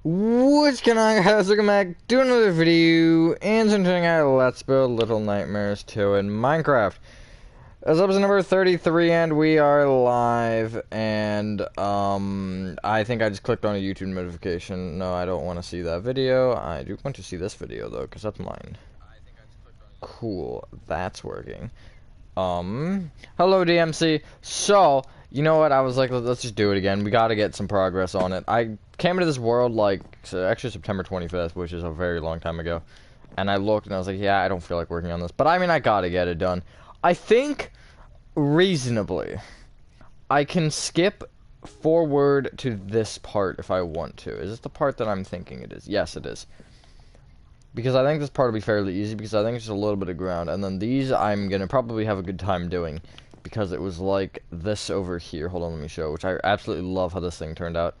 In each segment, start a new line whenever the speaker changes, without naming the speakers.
What's going on, guys? Welcome back to another video, and something Let's Build Little Nightmares 2 in Minecraft. It's episode number 33, and we are live, and, I think I just clicked on a YouTube notification. No, I don't want to see that video. I do want to see this video, though, because that's mine. Cool, that's working. Hello, DMC. So, you know what, I was like, let's just do it again. We gotta get some progress on it. I came into this world, like, actually September 25th, which is a very long time ago. And I looked and I was like, yeah, I don't feel like working on this. But I mean, I gotta get it done. I think, reasonably, I can skip forward to this part if I want to. Is this the part that I'm thinking it is? Yes, it is. Because I think this part will be fairly easy, because I think it's just a little bit of ground. And then these I'm gonna probably have a good time doing. Because it was like this over here. Hold on, let me show. Which I absolutely love how this thing turned out.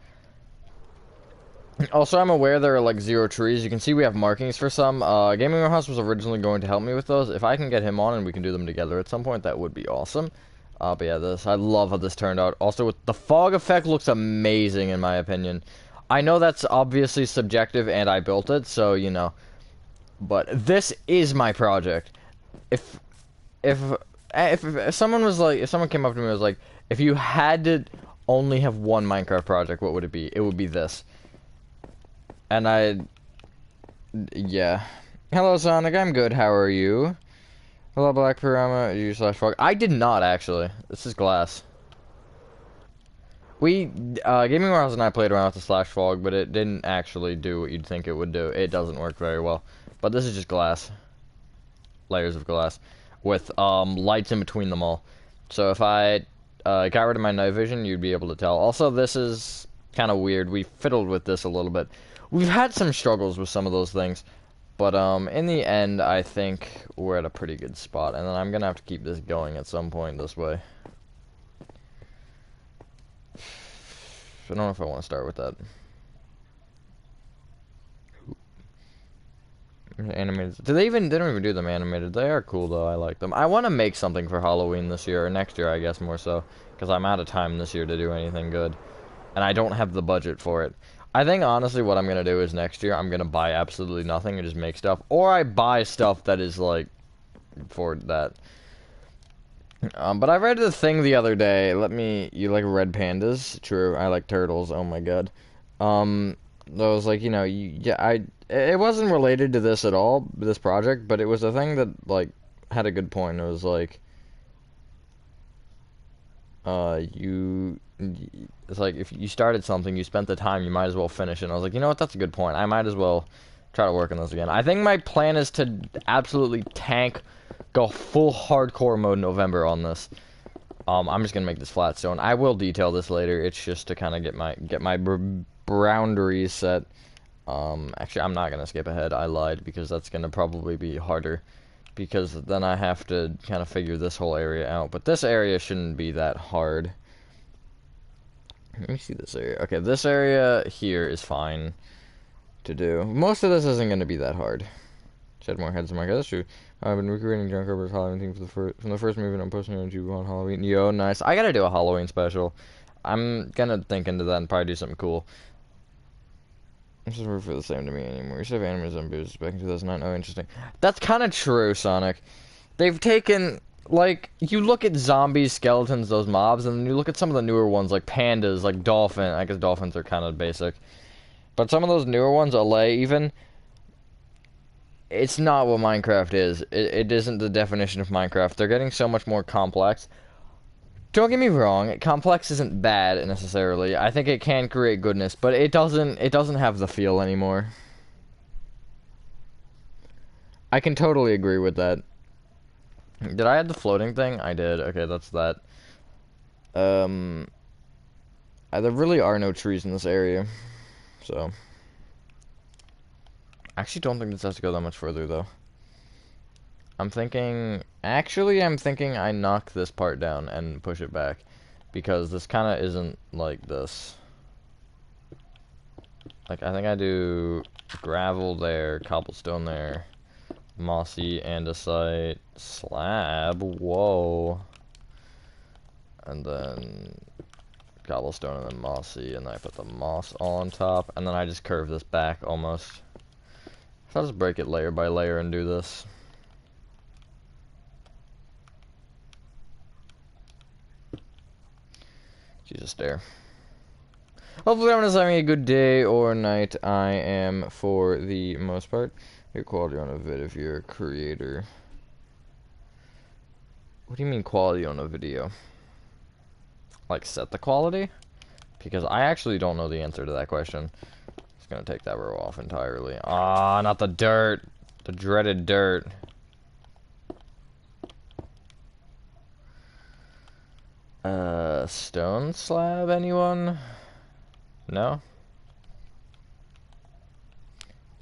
Also, I'm aware there are like 0 trees. You can see we have markings for some. Gaming Warehouse was originally going to help me with those. If I can get him on and we can do them together at some point, that would be awesome. But yeah, I love how this turned out. Also, with the fog effect looks amazing in my opinion. I know that's obviously subjective and I built it, so you know. But this is my project. If someone was like, if someone came up to me and was like, if you had to only have one Minecraft project, what would it be? It would be this. And yeah. Hello, Sonic. I'm good. How are you? Hello, Black Pirama. You slash fog. I did not actually. This is glass. Gaming Warehouse and I played around with the slash fog, but it didn't actually do what you'd think it would do. It doesn't work very well. But this is just glass. Layers of glass. With, lights in between them all. So if I, got rid of my night vision, you'd be able to tell. Also, this is kind of weird. We fiddled with this a little bit. We've had some struggles with some of those things. But, in the end, I think we're at a pretty good spot. And then I'm gonna have to keep this going at some point this way. I don't know if I want to start with that. Animated. They don't even do them animated. They are cool though. I like them. I want to make something for Halloween this year, or next year, I guess more so, because I'm out of time this year to do anything good, and I don't have the budget for it. I think honestly, what I'm gonna do is next year I'm gonna buy absolutely nothing and just make stuff, or I buy stuff that is like for that. But I read the thing the other day. You like red pandas? True. I like turtles. Oh my god. I was like, you know, it wasn't related to this at all, this project, but it was a thing that, like, had a good point. It was like, it's like, if you started something, you spent the time, you might as well finish it. And I was like, you know what, that's a good point. I might as well try to work on this again. I think my plan is to absolutely go full hardcore mode in November on this. I'm just gonna make this flat stone. I will detail this later. It's just to kind of get my boundaries set. Actually, I'm not gonna skip ahead. I lied, because that's gonna probably be harder, because then I have to kind of figure this whole area out. But this area shouldn't be that hard. Let me see this area. Okay, this area here is fine to do. Most of this isn't gonna be that hard. Shed more heads in my head. That's true. I've been recreating John Carpenter's Halloween theme from the first movie, and I'm posting it on YouTube on Halloween. Yo, nice. I gotta do a Halloween special. I'm gonna think into that and probably do something cool. This doesn't feel the same to me anymore. You said anime zombies back in 2009. Oh, interesting. That's kind of true, Sonic. They've taken, like, you look at zombies, skeletons, those mobs, and then you look at some of the newer ones, like pandas, like dolphin. I guess dolphins are kind of basic. But some of those newer ones, Alay even, it's not what Minecraft is. It isn't the definition of Minecraft. They're getting so much more complex. Don't get me wrong, complex isn't bad necessarily. I think it can create goodness, but it doesn't have the feel anymore. I can totally agree with that. Did I add the floating thing? I did. Okay, that's that. There really are no trees in this area, so I actually don't think this has to go that much further though. I'm thinking I knock this part down and push it back, because this kind of isn't like this. Like, I think I do gravel there, cobblestone there, mossy, andesite, slab, whoa. And then cobblestone and then mossy, and then I put the moss on top, and then I just curve this back almost. So I'll just break it layer by layer and do this. Jesus, there. Hopefully everyone is having a good day or night. I am, for the most part. Your quality on a vid if you're a creator. What do you mean quality on a video? Like set the quality? Because I actually don't know the answer to that question. Just gonna take that row off entirely. Ah, not the dirt. The dreaded dirt. Stone slab, anyone? No?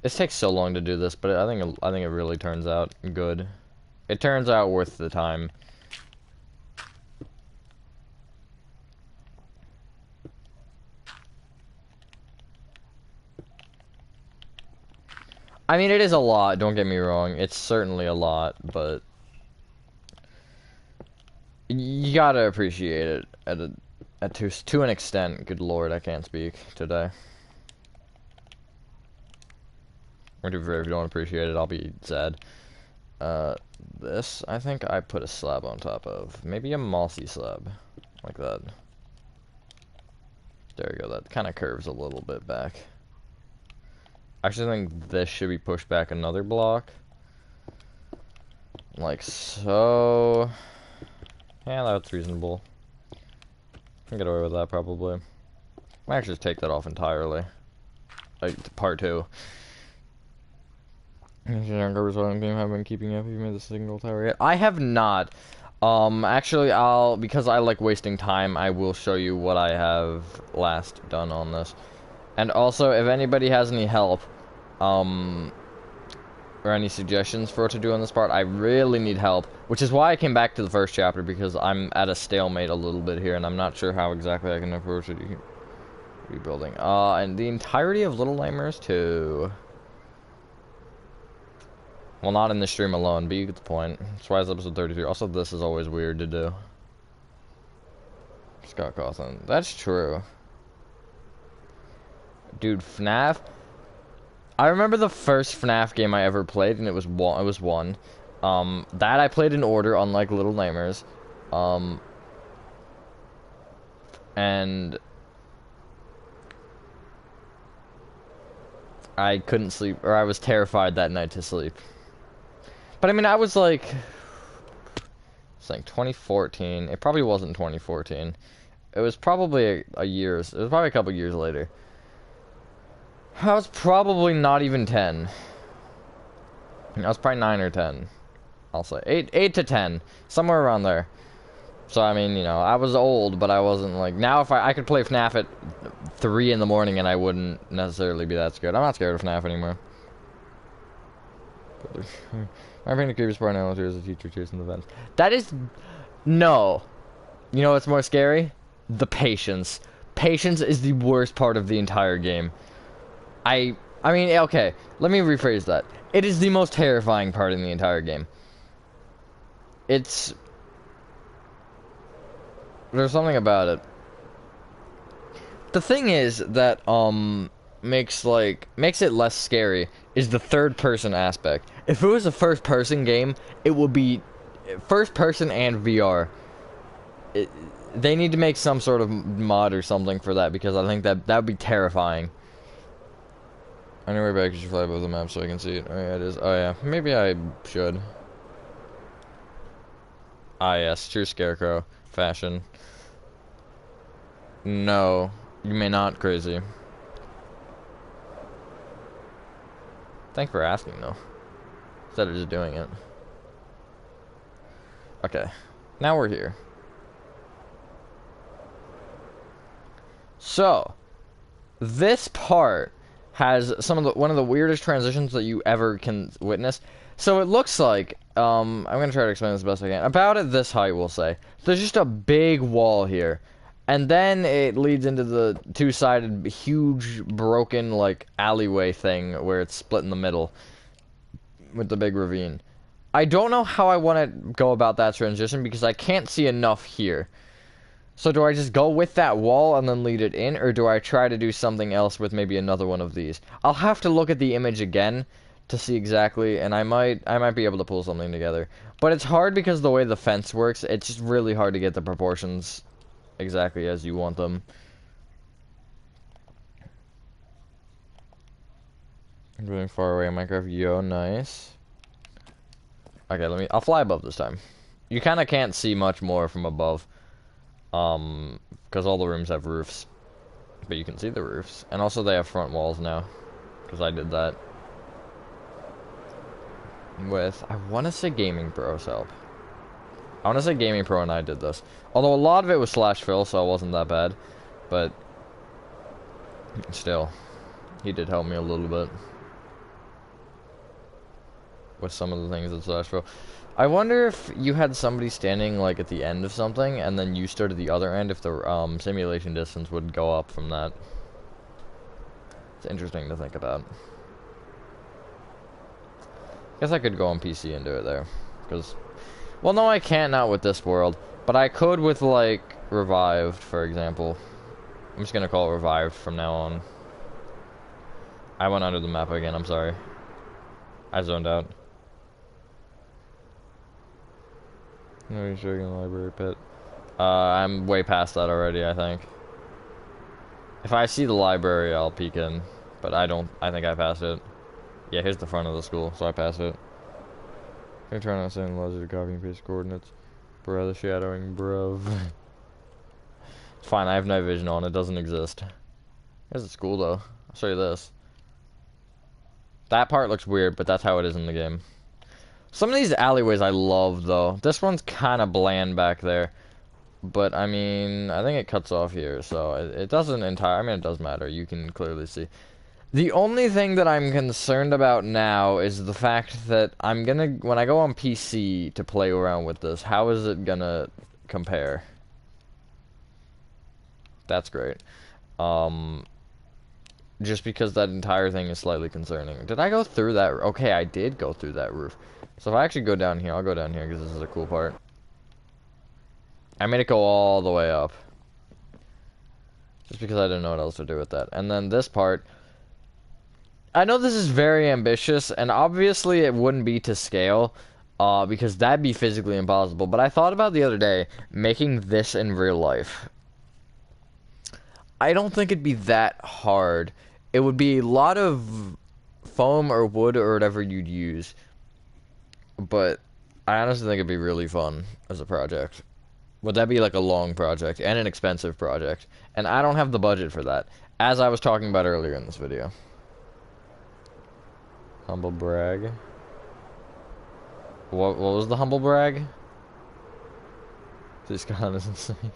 This takes so long to do this, but I think it really turns out good. It turns out worth the time. I mean, it is a lot, don't get me wrong. It's certainly a lot, but you gotta appreciate it to an extent. Good lord, I can't speak today. Or if you don't appreciate it, I'll be sad. This, I think I put a slab on top of. Maybe a mossy slab. Like that. There we go, that kind of curves a little bit back. I actually think this should be pushed back another block. Like so. Yeah, that's reasonable. I can get away with that probably. I might actually just take that off entirely. Like, part 2. Younger game have been keeping up. Have you made the signal tower yet? I have not. Actually, because I like wasting time, I will show you what I have last done on this. And also, if anybody has any help, or any suggestions for what to do on this part, I really need help. Which is why I came back to the first chapter, because I'm at a stalemate a little bit here, and I'm not sure how exactly I can approach it. Rebuilding. And the entirety of Little Nightmares 2. Well, not in the stream alone, but you get the point. That's why it's episode 33. Also, this is always weird to do. Scott Cawthon. That's true. Dude, FNAF. I remember the first FNAF game I ever played, and it was one. That I played in order, unlike Little Nightmares. And I couldn't sleep, or I was terrified that night to sleep. But I mean, I was like, it's like 2014. It probably wasn't 2014. It was probably a year. It was probably a couple years later. I was probably not even 10. I was probably 9 or 10. I'll say 8 to 10, somewhere around there. So I mean, you know, I was old, but I wasn't like, now if I could play FNAF at 3 in the morning and I wouldn't necessarily be that scared. I'm not scared of FNAF anymore. My favorite creepy part now is a teacher chasing the vents. That is... No. You know what's more scary? The patience. Patience is the worst part of the entire game. I mean, okay. Let me rephrase that. It is the most terrifying part in the entire game. It's... There's something about it. The thing is that, makes it less scary is the third person aspect. If it was a first person game, it would be first person and VR. They need to make some sort of mod or something for that, because I think that would be terrifying. Anyway, back you should fly above the map so I can see it. Oh yeah, it is. Oh yeah, maybe I should. Ah yes, true scarecrow fashion. No, you may not, crazy. Thanks for asking, though. Instead of just doing it. Okay. Now we're here. So, this part has one of the weirdest transitions that you ever can witness. So it looks like, I'm gonna try to explain this the best I can. About at this height, we'll say. There's just a big wall here. And then it leads into the two-sided, huge, broken, like, alleyway thing where it's split in the middle with the big ravine. I don't know how I want to go about that transition because I can't see enough here. So do I just go with that wall and then lead it in, or do I try to do something else with maybe another one of these? I'll have to look at the image again to see exactly, and I might be able to pull something together. But it's hard because the way the fence works, it's just really hard to get the proportions exactly as you want them. I'm going far away in Minecraft. Yo, nice. Okay, I'll fly above this time. You kind of can't see much more from above. Because all the rooms have roofs. But you can see the roofs. And also they have front walls now. Because I did that. With, I want to say Gaming Pro's help. I want to say Gaming Pro and I did this. Although a lot of it was /Phil, so it wasn't that bad. But, still, he did help me a little bit. With some of the things that /Phil. I wonder if you had somebody standing like at the end of something, and then you stood at the other end, if the simulation distance would go up from that. It's interesting to think about. Guess I could go on PC and do it there, because, well, no, I can't, not with this world, but I could with like Revived, for example. I'm just gonna call it Revived from now on. I went under the map again. I'm sorry. I zoned out. No, you're showing the library pit. I'm way past that already, I think. If I see the library, I'll peek in. But I think I passed it. Yeah, here's the front of the school, so I passed it. I'm trying not to send logic to copy and paste coordinates. Bruh, the shadowing, bruv. It's fine, I have night vision on, it doesn't exist. Here's the school, though. I'll show you this. That part looks weird, but that's how it is in the game. Some of these alleyways I love, though. This one's kind of bland back there. But, I mean, I think it cuts off here, so it doesn't entirely... I mean, it does matter. You can clearly see. The only thing that I'm concerned about now is the fact that I'm gonna... When I go on PC to play around with this, how is it gonna compare? That's great. Just because that entire thing is slightly concerning. Did I go through that? Okay, I did go through that roof. So if I actually go down here, I'll go down here because this is a cool part. I made it go all the way up. Just because I didn't know what else to do with that. And then this part, I know this is very ambitious, and obviously it wouldn't be to scale, because that'd be physically impossible. But I thought about the other day, making this in real life. I don't think it'd be that hard. It would be a lot of foam or wood or whatever you'd use. But I honestly think it'd be really fun as a project. Would that be like a long project and an expensive project? And I don't have the budget for that, as I was talking about earlier in this video. Humble brag. What was the humble brag? This con is insane.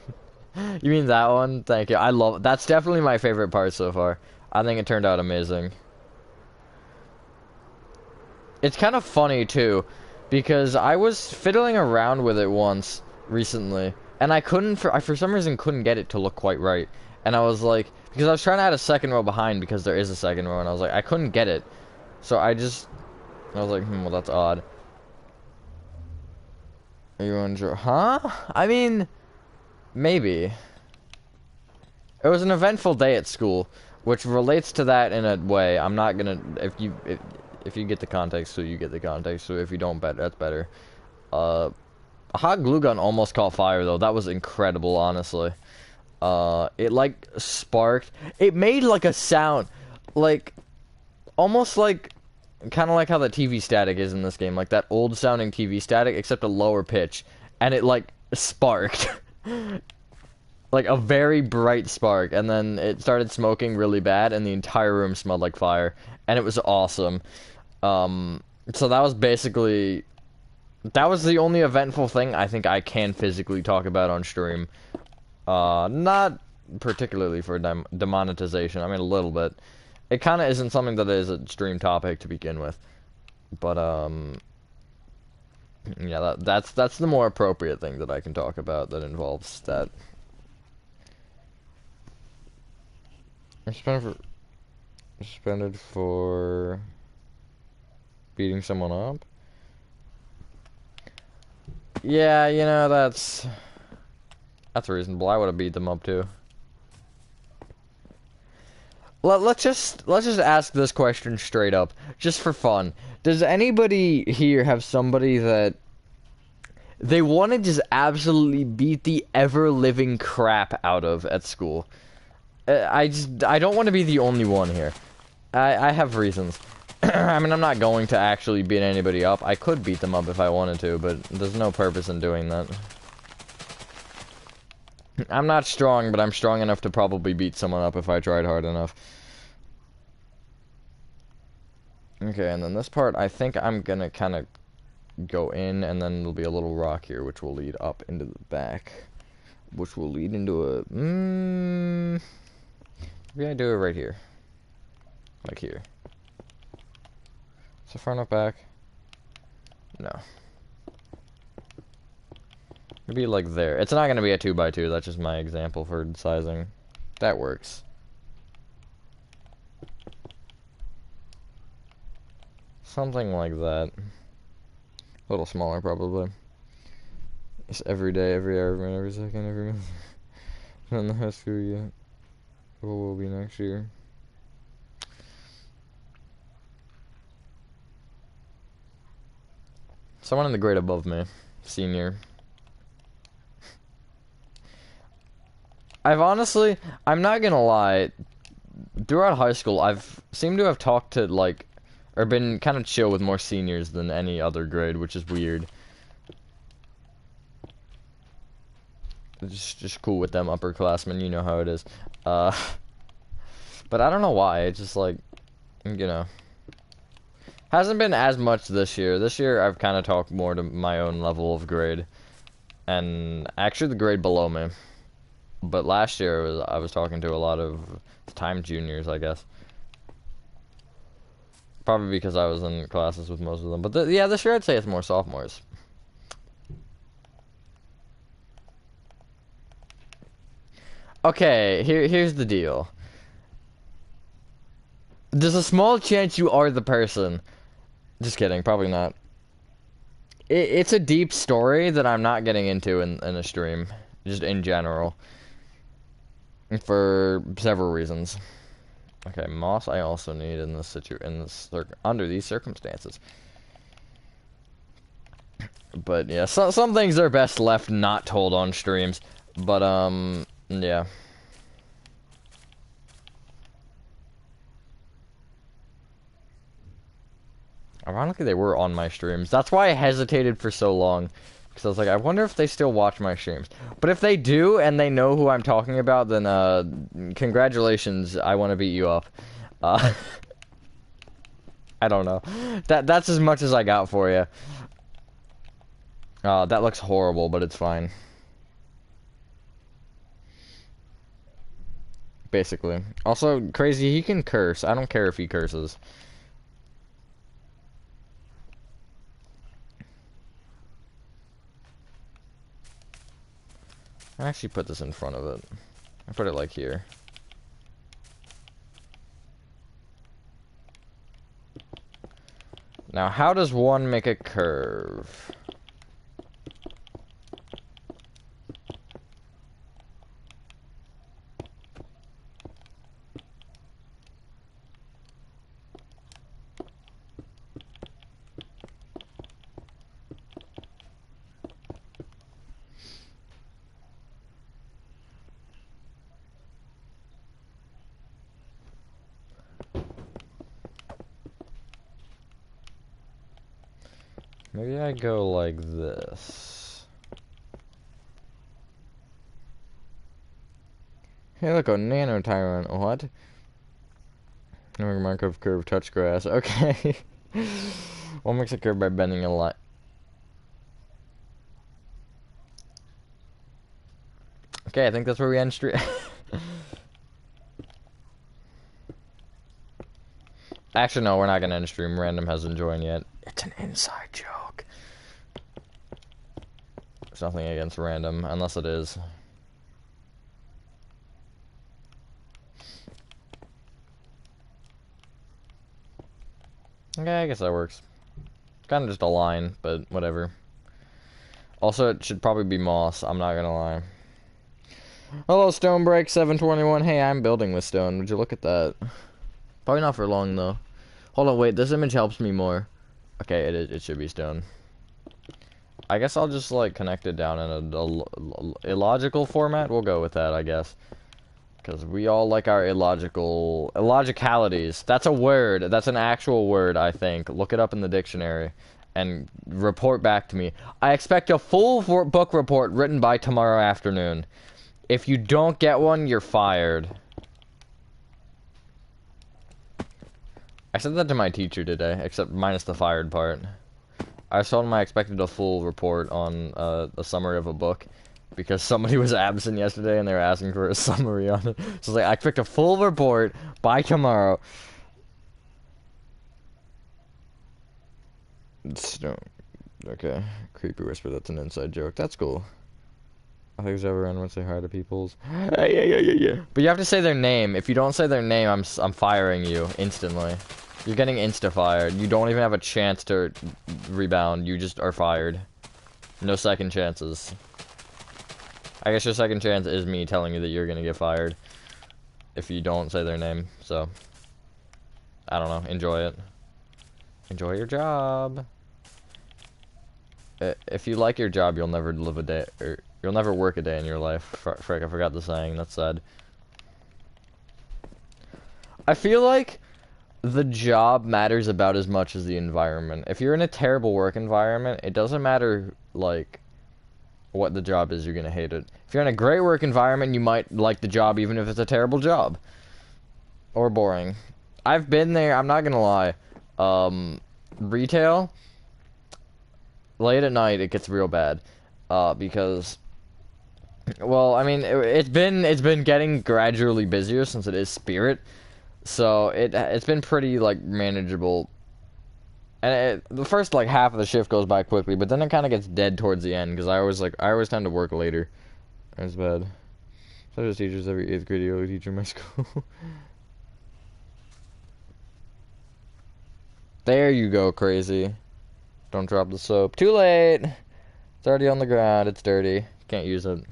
You mean that one? Thank you. I love it. That's definitely my favorite part so far. I think it turned out amazing. It's kind of funny too, because I was fiddling around with it once recently, and I for some reason couldn't get it to look quite right. And I was like, because I was trying to add a second row behind because there is a second row, and I was like, I couldn't get it. So I was like, well, that's odd. Are you unsure? Huh? I mean, maybe. It was an eventful day at school, which relates to that in a way. I'm not gonna, if you get the context, so you get the context. So if you don't, that's better. A hot glue gun almost caught fire though. That was incredible, honestly. It like sparked. It made like a sound, like almost like kind of like how the TV static is in this game, like that old sounding TV static, except a lower pitch, and it like sparked. Like a very bright spark, and then it started smoking really bad, and the entire room smelled like fire, and it was awesome. So that was basically, that was the only eventful thing I think I can physically talk about on stream. Not particularly for demonetization, I mean a little bit. It kind of isn't something that is a stream topic to begin with, but yeah, that's the more appropriate thing that I can talk about that involves that. Suspended for beating someone up. Yeah, you know, that's That's reasonable. I would have beat them up too. Let's just ask this question straight up, just for fun. Does anybody here have somebody that they want to just absolutely beat the ever-living crap out of at school? I don't want to be the only one here. I have reasons. I mean, I'm not going to actually beat anybody up. I could beat them up if I wanted to, but there's no purpose in doing that. I'm not strong, but I'm strong enough to probably beat someone up if I tried hard enough. Okay, and then this part, I think I'm gonna kind of go in, and then there'll be a little rock here, which will lead up into the back. Which will lead into a... maybe I do it right here. Like here. So front or back? No. Maybe like there. It's not gonna be a 2x2, that's just my example for sizing. That works. Something like that. A little smaller, probably. It's every day, every hour, every minute, every second, every minute. Not in the high school yet. What will be next year? Someone in the grade above me. Senior. I'm not gonna lie, throughout high school, I've seemed to have talked to, like, or been kind of chill with more seniors than any other grade, which is weird. Just cool with them upperclassmen, you know how it is. But I don't know why, it's just like, you know. Hasn't been as much this year. This year, I've kind of talked more to my own level of grade. And actually the grade below me. But last year, I was talking to a lot of time juniors, I guess. Probably because I was in classes with most of them. But yeah, this year I'd say it's more sophomores. Okay, here's the deal. There's a small chance you are the person. Just kidding, probably not. It's a deep story that I'm not getting into in a stream. Just in general. For several reasons. Okay, moss I also need in this under these circumstances. But yeah, some things are best left not told on streams. But yeah. Ironically, they were on my streams. That's why I hesitated for so long. Because I was like, I wonder if they still watch my streams. But if they do, and they know who I'm talking about, then, congratulations, I want to beat you up. I don't know. That's as much as I got for you. That looks horrible, but it's fine. Basically. Also, crazy, he can curse. I don't care if he curses. I actually put this in front of it. I put it like here. Now, how does one make a curve? Maybe I go like this. Hey, look, a nano tyrant. What? Mark of curve, touch grass. Okay. One makes a curve by bending a line. Okay, I think that's where we end stream. Actually, no, we're not gonna end stream. Random hasn't joined yet. It's an inside joke. There's nothing against random, unless it is. Okay, I guess that works. Kind of just a line, but whatever. Also, it should probably be moss, I'm not gonna lie. Hello, Stonebreak 721. Hey, I'm building with stone. Would you look at that? Probably not for long though. Hold on, wait. This image helps me more. Okay, it should be stone. I guess I'll just like connect it down in a illogical format. We'll go with that, I guess. Because we all like our illogicalities. That's a word. That's an actual word, I think. Look it up in the dictionary and report back to me. I expect a full book report written by tomorrow afternoon. If you don't get one, you're fired. I said that to my teacher today, except minus the fired part. I told him I expected a full report on a summary of a book. Because somebody was absent yesterday and they were asking for a summary on it. So I was like, I expect a full report by tomorrow. Okay. Creepy whisper, that's an inside joke. That's cool. I think it's everyone would say hi to people's. Yeah. But you have to say their name. If you don't say their name, I'm firing you instantly. You're getting insta-fired. You don't even have a chance to rebound. You just are fired. No second chances. I guess your second chance is me telling you that you're gonna get fired if you don't say their name, so I don't know, enjoy it. Enjoy your job. If you like your job, you'll never live a day, or you'll never work a day in your life. Frick, I forgot the saying, that's sad. I feel like the job matters about as much as the environment. If you're in a terrible work environment, it doesn't matter, like, what the job is, you're gonna hate it. If you're in a great work environment, you might like the job even if it's a terrible job. Or boring. I've been there, I'm not gonna lie. Retail, late at night, it gets real bad. Because, well, I mean, it's been getting gradually busier since it is Spirit. So, it's been pretty, like, manageable. And the first, like, half of the shift goes by quickly, but then it kind of gets dead towards the end, because I always tend to work later. That's bad. So does teachers every 8th grade yoga teacher in my school. There you go, crazy. Don't drop the soap. Too late! It's already on the ground, it's dirty. Can't use it.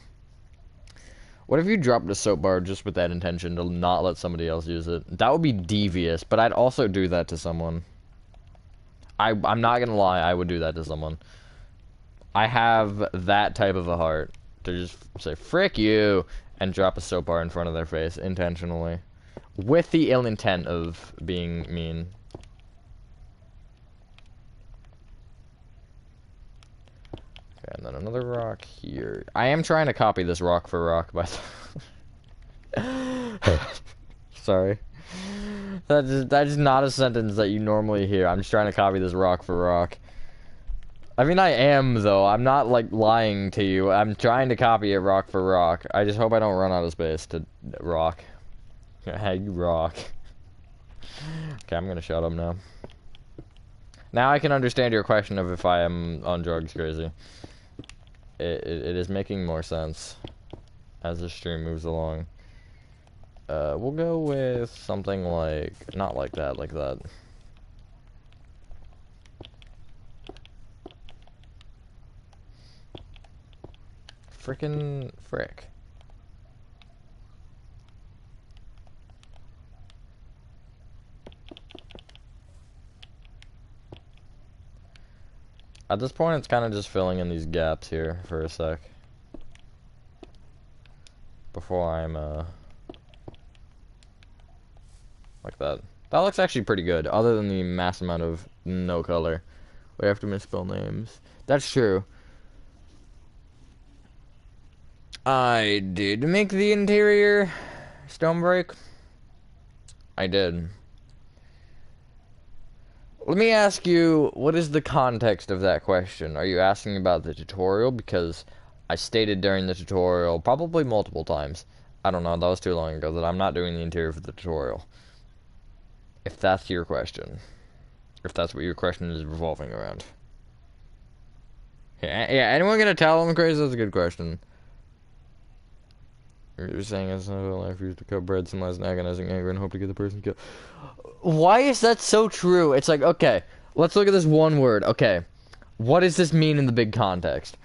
What if you dropped a soap bar just with that intention to not let somebody else use it? That would be devious, but I'd also do that to someone. I'm not gonna lie, I would do that to someone. I have that type of a heart to just say, frick you, and drop a soap bar in front of their face, intentionally. With the ill intent of being mean. Okay, and then another rock here. I am trying to copy this rock for rock, by the Sorry. That is not a sentence that you normally hear. I'm just trying to copy this rock for rock. I mean, I am, though. I'm not, like, lying to you. I'm trying to copy it rock for rock. I just hope I don't run out of space to rock. Hey, you rock. Okay, I'm gonna shut up now. Now I can understand your question of if I am on drugs crazy. It is making more sense as the stream moves along. We'll go with something like, not like that, like that. Frickin' frick. At this point, it's kind of just filling in these gaps here for a sec. Before I'm, like that. That looks actually pretty good, other than the mass amount of no color. We have to misspell names. That's true. I did make the interior Stonebreak. I did. Let me ask you, what is the context of that question? Are you asking about the tutorial? Because I stated during the tutorial, probably multiple times, I don't know, that was too long ago, that I'm not doing the interior for the tutorial. If that's your question. If that's what your question is revolving around. Yeah, anyone gonna tell him crazy? That's a good question. You're saying it's not a life used to cut bread, symbolize an agonizing anger, and hope to get the person killed. Why is that so true? It's like, okay, let's look at this one word. Okay, what does this mean in the big context?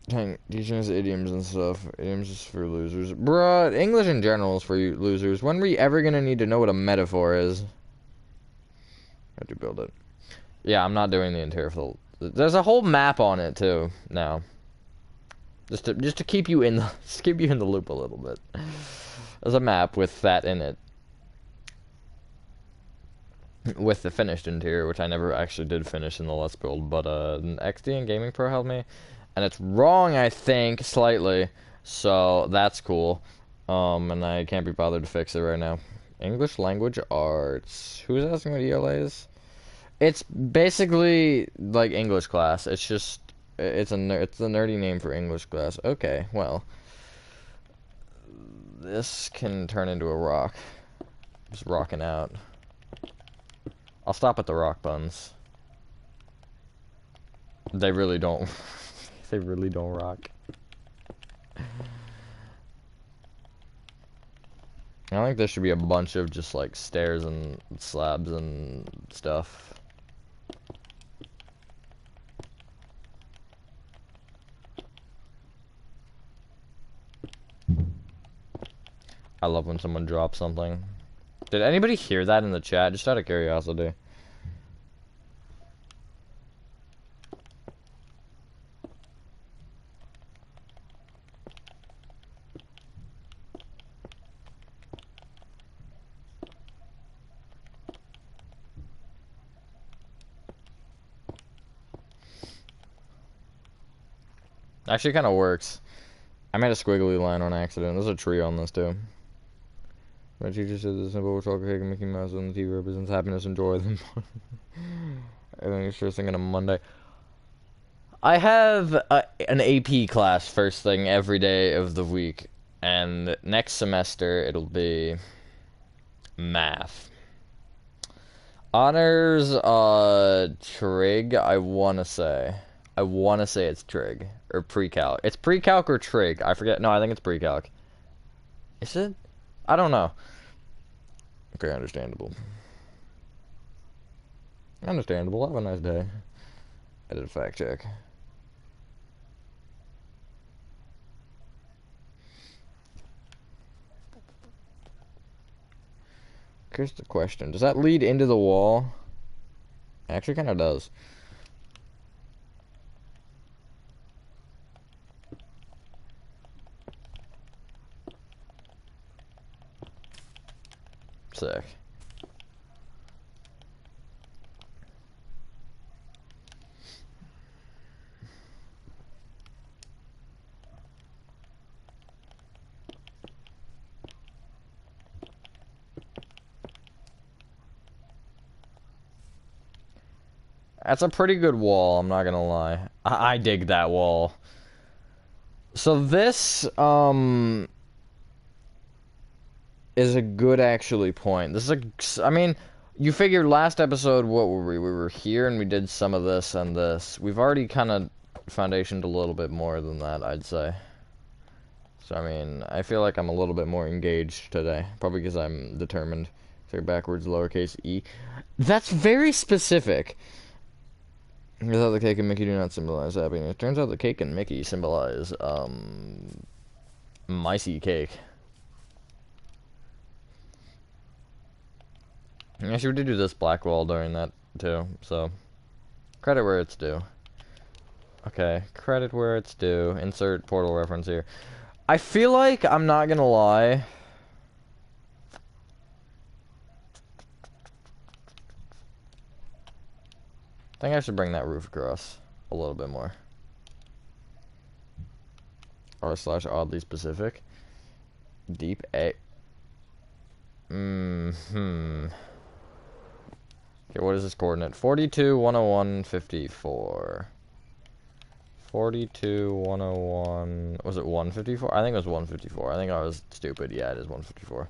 Dang, teaching us idioms and stuff. Idioms is for losers. Bruh, English in general is for you losers. When are we ever gonna need to know what a metaphor is? I do build it. Yeah, I'm not doing the entire full. There's a whole map on it too now. Just to keep you in the keep you in the loop a little bit. There's a map with that in it. With the finished interior, which I never actually did finish in the Let's Build, but XD and Gaming Pro helped me. And it's wrong, I think, slightly. So that's cool. And I can't be bothered to fix it right now. English language arts. Who's asking what ELA is? It's basically like English class. It's just it's the nerdy name for English class. Okay, well, this can turn into a rock. Just rocking out. I'll stop at the rock buns. They really don't. They really don't rock. I think there should be a bunch of just like stairs and slabs and stuff. I love when someone drops something. Did anybody hear that in the chat? Just out of curiosity. Actually, kind of works. I made a squiggly line on accident. There's a tree on this too. My teacher said the symbol with chocolate cake and Mickey Mouse on the TV represents happiness and joy. I think it's first thing on a Monday. I have an AP class first thing every day of the week, and next semester it'll be math. Honors, trig, I wanna say. I wanna say it's trig. Or pre-calc. It's pre-calc or trig. I forget. No, I think it's pre-calc. Is it? I don't know. Okay, understandable. Understandable. Have a nice day. I did a fact check. Here's the question. Does that lead into the wall? It actually kind of does. Sick. That's a pretty good wall, I'm not gonna lie. I dig that wall. So this, is a good actually point. This is a, I mean, you figure last episode, what were we? We were here and we did some of this and this. We've already kind of foundationed a little bit more than that, I'd say. So, I mean, I feel like I'm a little bit more engaged today. Probably because I'm determined. Say backwards, lowercase e. That's very specific. Here's how the cake and Mickey do not symbolize happiness. It turns out the cake and Mickey symbolize, micey cake. Actually, we did do this black wall during that, too, so... Credit where it's due. Okay, credit where it's due. Insert portal reference here. I feel like, I'm not gonna lie... I think I should bring that roof across a little bit more. R/oddly specific. Deep A. Okay, what is this coordinate? 42, 101, 54. 42, 101... Was it 154? I think it was 154. I think I was stupid. Yeah, it is 154.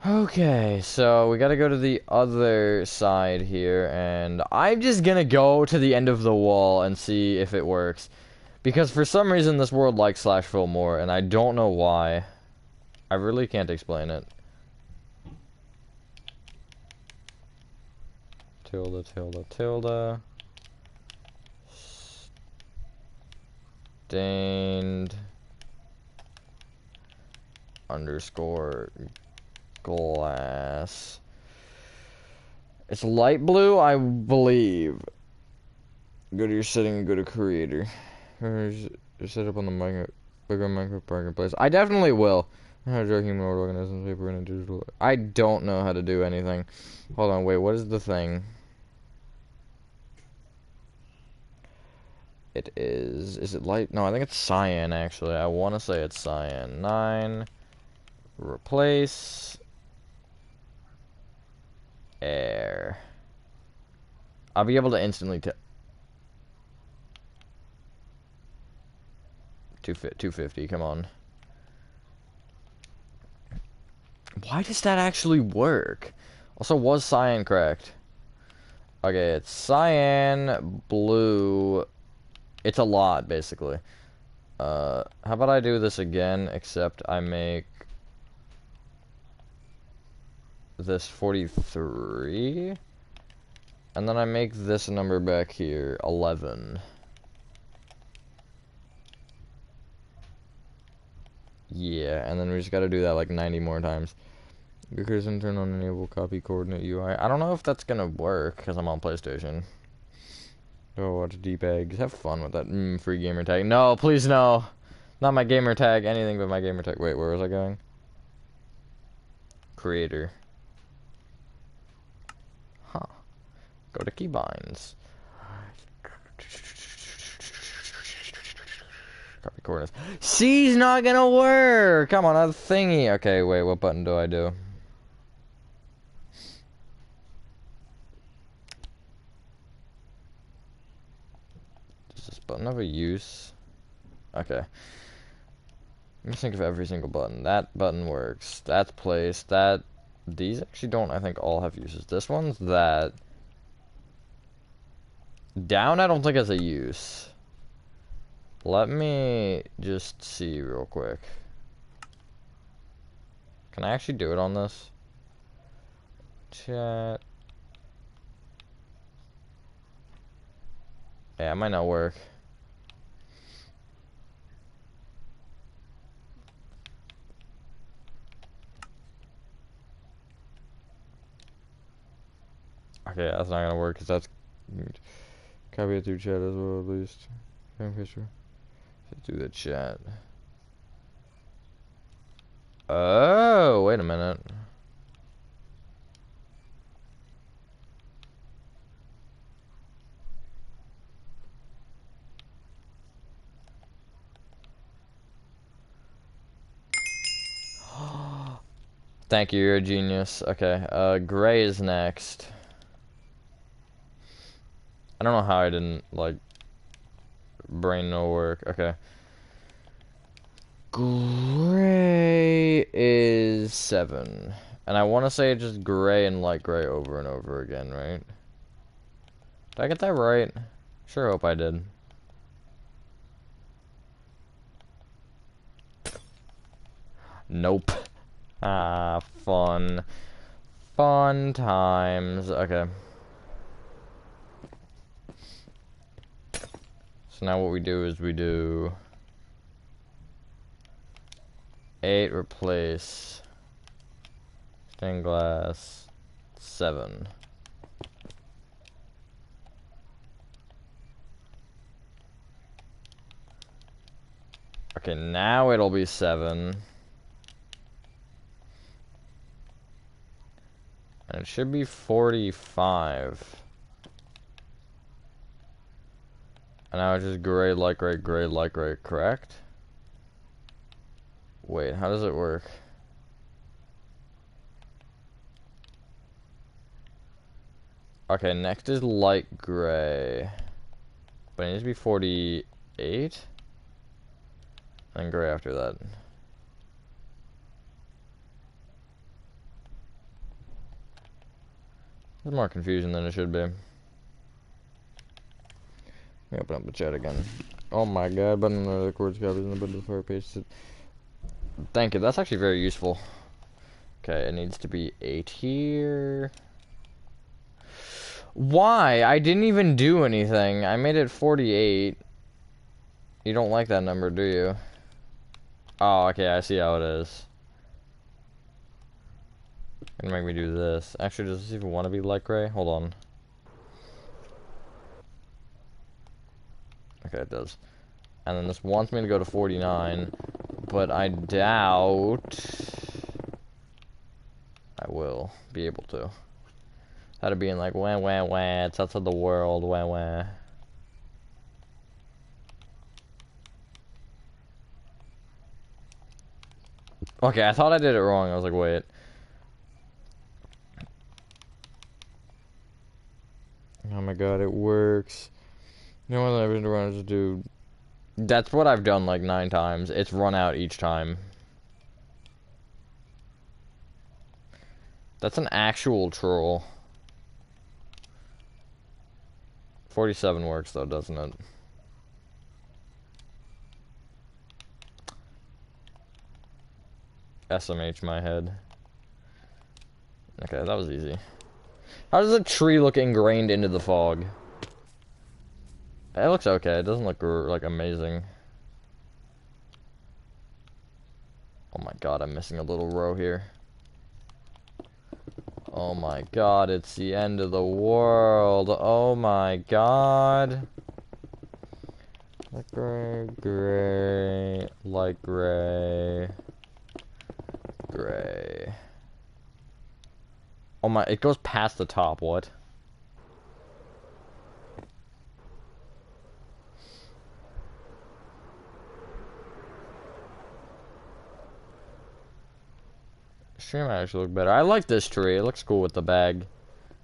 Okay, so we gotta go to the other side here, and I'm just gonna go to the end of the wall and see if it works. Because for some reason this world likes /fill more, and I don't know why. I really can't explain it. Tilde, tilde, tilde. stained underscore glass. It's light blue, I believe. Go to your setting and go to creator. Set up on the bigger Minecraft marketplace. I definitely will. How to draw humanoid organisms, paper, and digital. I don't know how to do anything. Hold on, wait, what is the thing? It is it light? No, I think it's cyan, actually. I want to say it's cyan. 9, replace, air. I'll be able to instantly tell. 250, come on. Why does that actually work? Also, was cyan correct? Okay, it's cyan, blue. It's a lot, basically. How about I do this again, except I make this 43, and then I make this number back here 11. Yeah, and then we just gotta do that like 90 more times. Because and turn on enable copy coordinate UI. I don't know if that's gonna work because I'm on PlayStation. Oh, watch Deep Eggs. Have fun with that. Free gamer tag. No, please no. Not my gamer tag. Anything but my gamer tag. Wait, where was I going? Creator. Huh. Go to keybinds. Copy coordinates. C's not gonna work! Come on, a thingy. Okay, wait, what button do I do? Does this button have a use? Okay. Let me think of every single button. That button works. That's placed. That... These actually don't, I think, all have uses. This one's that. Down, I don't think has a use. Let me just see real quick. Can I actually do it on this? Chat. Yeah, it might not work. Okay, that's not gonna work because that's copy it through chat as well, at least. Picture. Let's do the chat. Oh, wait a minute. Thank you, you're a genius. Okay, gray is next. I don't know how I didn't, like, brain no work. Okay. Gray is 7. And I want to say just gray and light gray over and over again, right? Did I get that right? Sure hope I did. Nope. Ah, fun. Fun times. Okay. So now what we do is we do 8 replace stained glass 7. Okay, now it'll be 7. And it should be 45. And now it's just gray, light gray, gray, light gray, correct? Wait, how does it work? Okay, next is light gray. But it needs to be 48. And gray after that. There's more confusion than it should be. Let me open up the chat again. Oh my god, button the chords copies in the button before I paste it. Thank you, that's actually very useful. Okay, it needs to be 8 here. Why? I didn't even do anything. I made it 48. You don't like that number, do you? Oh, okay, I see how it is. Gonna make me do this. Actually, does this even want to be light gray? Hold on. Okay, it does. And then this wants me to go to 49, but I doubt I will be able to. That'd be in like wah wah wah. It's outside the world. Wah wah. Okay, I thought I did it wrong. I was like, wait. Oh my god, it works. You know what I've been trying to do? That's what I've done like 9 times. It's run out each time. That's an actual troll. 47 works though, doesn't it? SMH my head. Okay, that was easy. How does a tree look ingrained into the fog? It looks okay. It doesn't look like amazing. Oh my god, I'm missing a little row here. Oh my god, it's the end of the world. Oh my god. Light gray, gray, light gray, gray. Oh my, it goes past the top, what? Stream might actually look better. I like this tree. It looks cool with the bag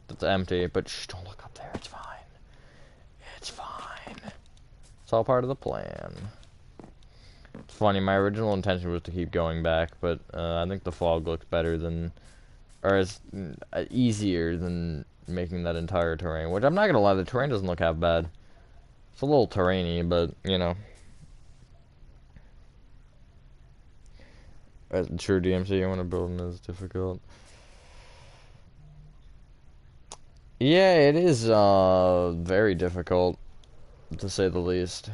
that's empty, but shh, don't look up there. It's fine. It's fine. It's all part of the plan. It's funny, my original intention was to keep going back, but I think the fog looks better than, or is easier than making that entire terrain, which I'm not gonna lie, the terrain doesn't look half bad. It's a little terrainy, but, you know. As a true DMC, you want to build them is difficult. Yeah, it is very difficult, to say the least.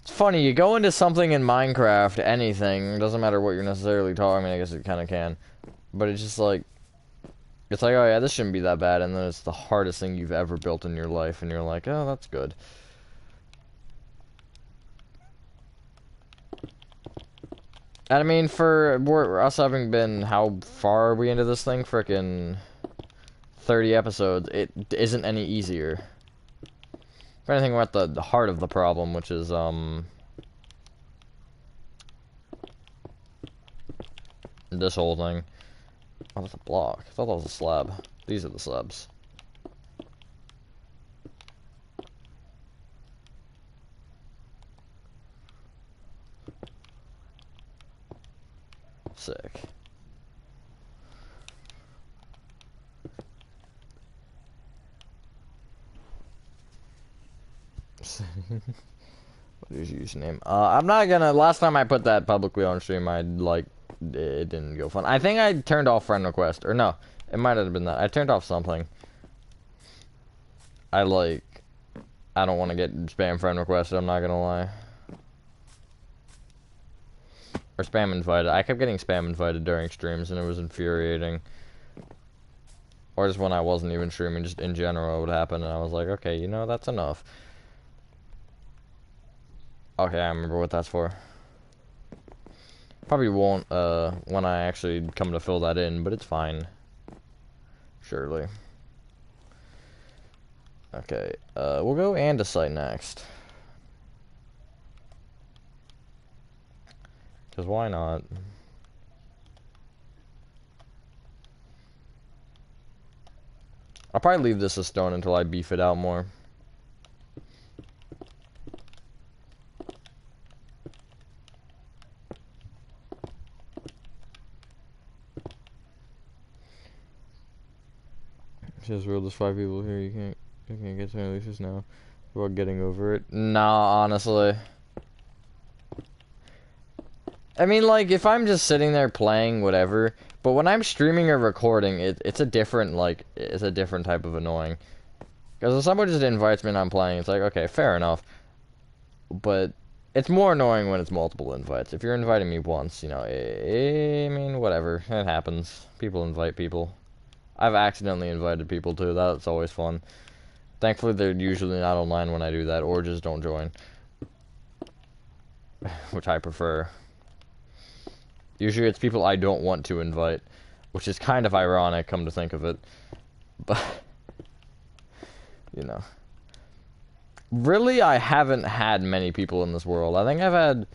It's funny, you go into something in Minecraft, anything, doesn't matter what you're necessarily talking, I mean, I guess it kind of can, but it's just like, it's like, oh yeah, this shouldn't be that bad, and then it's the hardest thing you've ever built in your life, and you're like, oh, that's good. And I mean, for us having been, how far are we into this thing? Frickin' 30 episodes, it isn't any easier. If anything, we're at the heart of the problem, which is, this whole thing. Oh, that's a block. I thought that was a slab. These are the slabs. Sick. What is your username? I'm not gonna. Last time I put that publicly on stream, it didn't go fun. I think I turned off friend request, or no, it might have been that. I turned off something. I don't want to get spam friend requested. I'm not gonna lie. Or spam invited. I kept getting spam invited during streams, and it was infuriating. Or just when I wasn't even streaming, just in general, it would happen, and I was like, okay, you know, that's enough. Okay, I remember what that's for. Probably won't, when I actually come to fill that in, but it's fine. Surely. Okay, we'll go andesite next. Because why not? I'll probably leave this a stone until I beef it out more. Just real, there's 5 people here. You can't get to releases now. About getting over it. Nah, honestly. I mean, like, if I'm just sitting there playing, whatever. But when I'm streaming or recording, it's a different, like, it's a different type of annoying. Because if somebody just invites me and I'm playing, it's like, okay, fair enough. But it's more annoying when it's multiple invites. If you're inviting me once, you know, I mean, whatever. It happens. People invite people. I've accidentally invited people too. That's always fun. Thankfully, they're usually not online when I do that, or just don't join. Which I prefer. Usually it's people I don't want to invite, which is kind of ironic, come to think of it. But, you know. Really, I haven't had many people in this world. I think I've had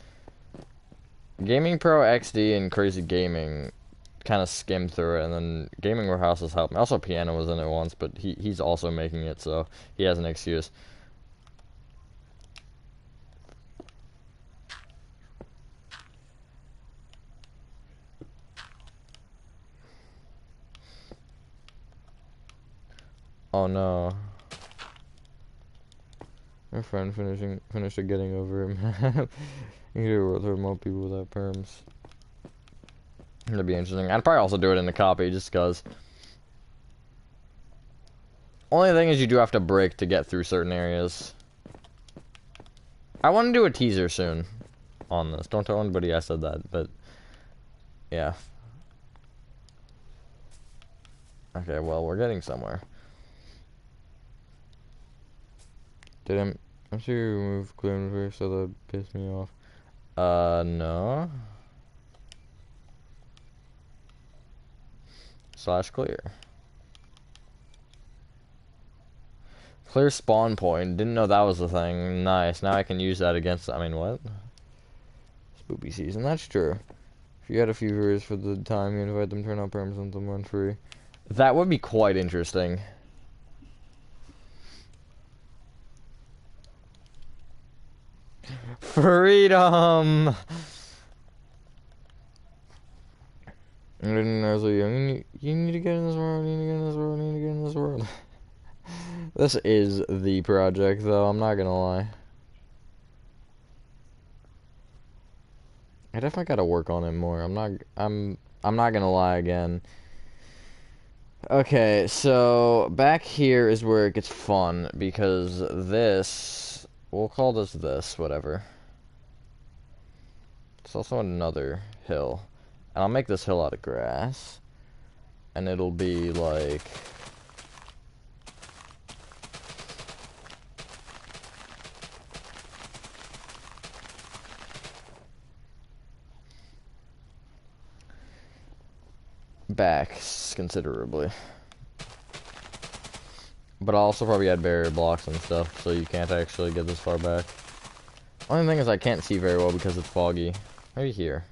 Gaming Pro, XD, and Crazy Gaming kind of skimmed through it, and then Gaming Warehouse has helped me. Also, Piano was in it once, but he's also making it, so he has an excuse. Oh no. My friend finished getting over him. You can do a world with more people without perms. That'd be interesting. I'd probably also do it in the copy, just cause. Only thing is you do have to break to get through certain areas. I want to do a teaser soon on this. Don't tell anybody I said that, but yeah. Okay, well, we're getting somewhere. I'm sure you removed clear inventory, so that pissed me off. No. / clear. Clear spawn point. Didn't know that was the thing. Nice. Now I can use that against. I mean, what? Spoopy season. That's true. If you had a few viewers for the time, you invite them, turn on perms, and them run free. That would be quite interesting. Freedom. And I was like, you need to get in this world. You need to get in this world. You need to get in this world. This is the project, though. I'm not gonna lie. I definitely gotta work on it more. I'm not gonna lie again. Okay, so back here is where it gets fun because this, we'll call this, whatever. It's also another hill. And I'll make this hill out of grass. And it'll be like back considerably. But I'll also probably add barrier blocks and stuff, so you can't actually get this far back. Only thing is I can't see very well because it's foggy. Maybe here.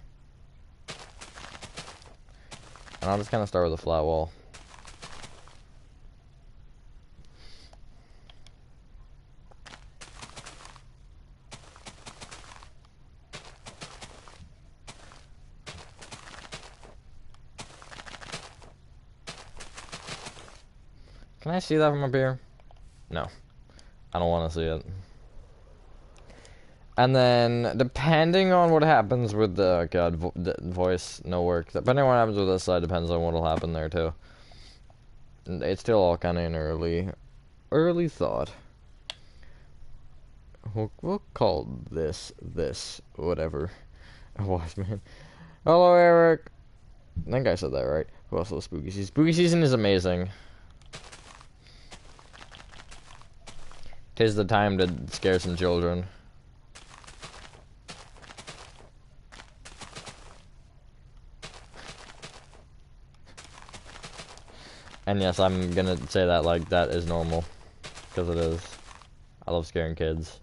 And I'll just kind of start with a flat wall. Can I see that from up here? No. I don't want to see it. And then, depending on what happens with the, the voice, no work. Depending on what happens with this side, depends on what'll happen there, too. It's still all kind of an early thought. We'll call this, whatever. Wise man. Hello, Eric. I think I said that right. Who else? Spooky season. Spooky season is amazing. 'Tis the time to scare some children. And yes, I'm gonna say that like that is normal. Because it is. I love scaring kids.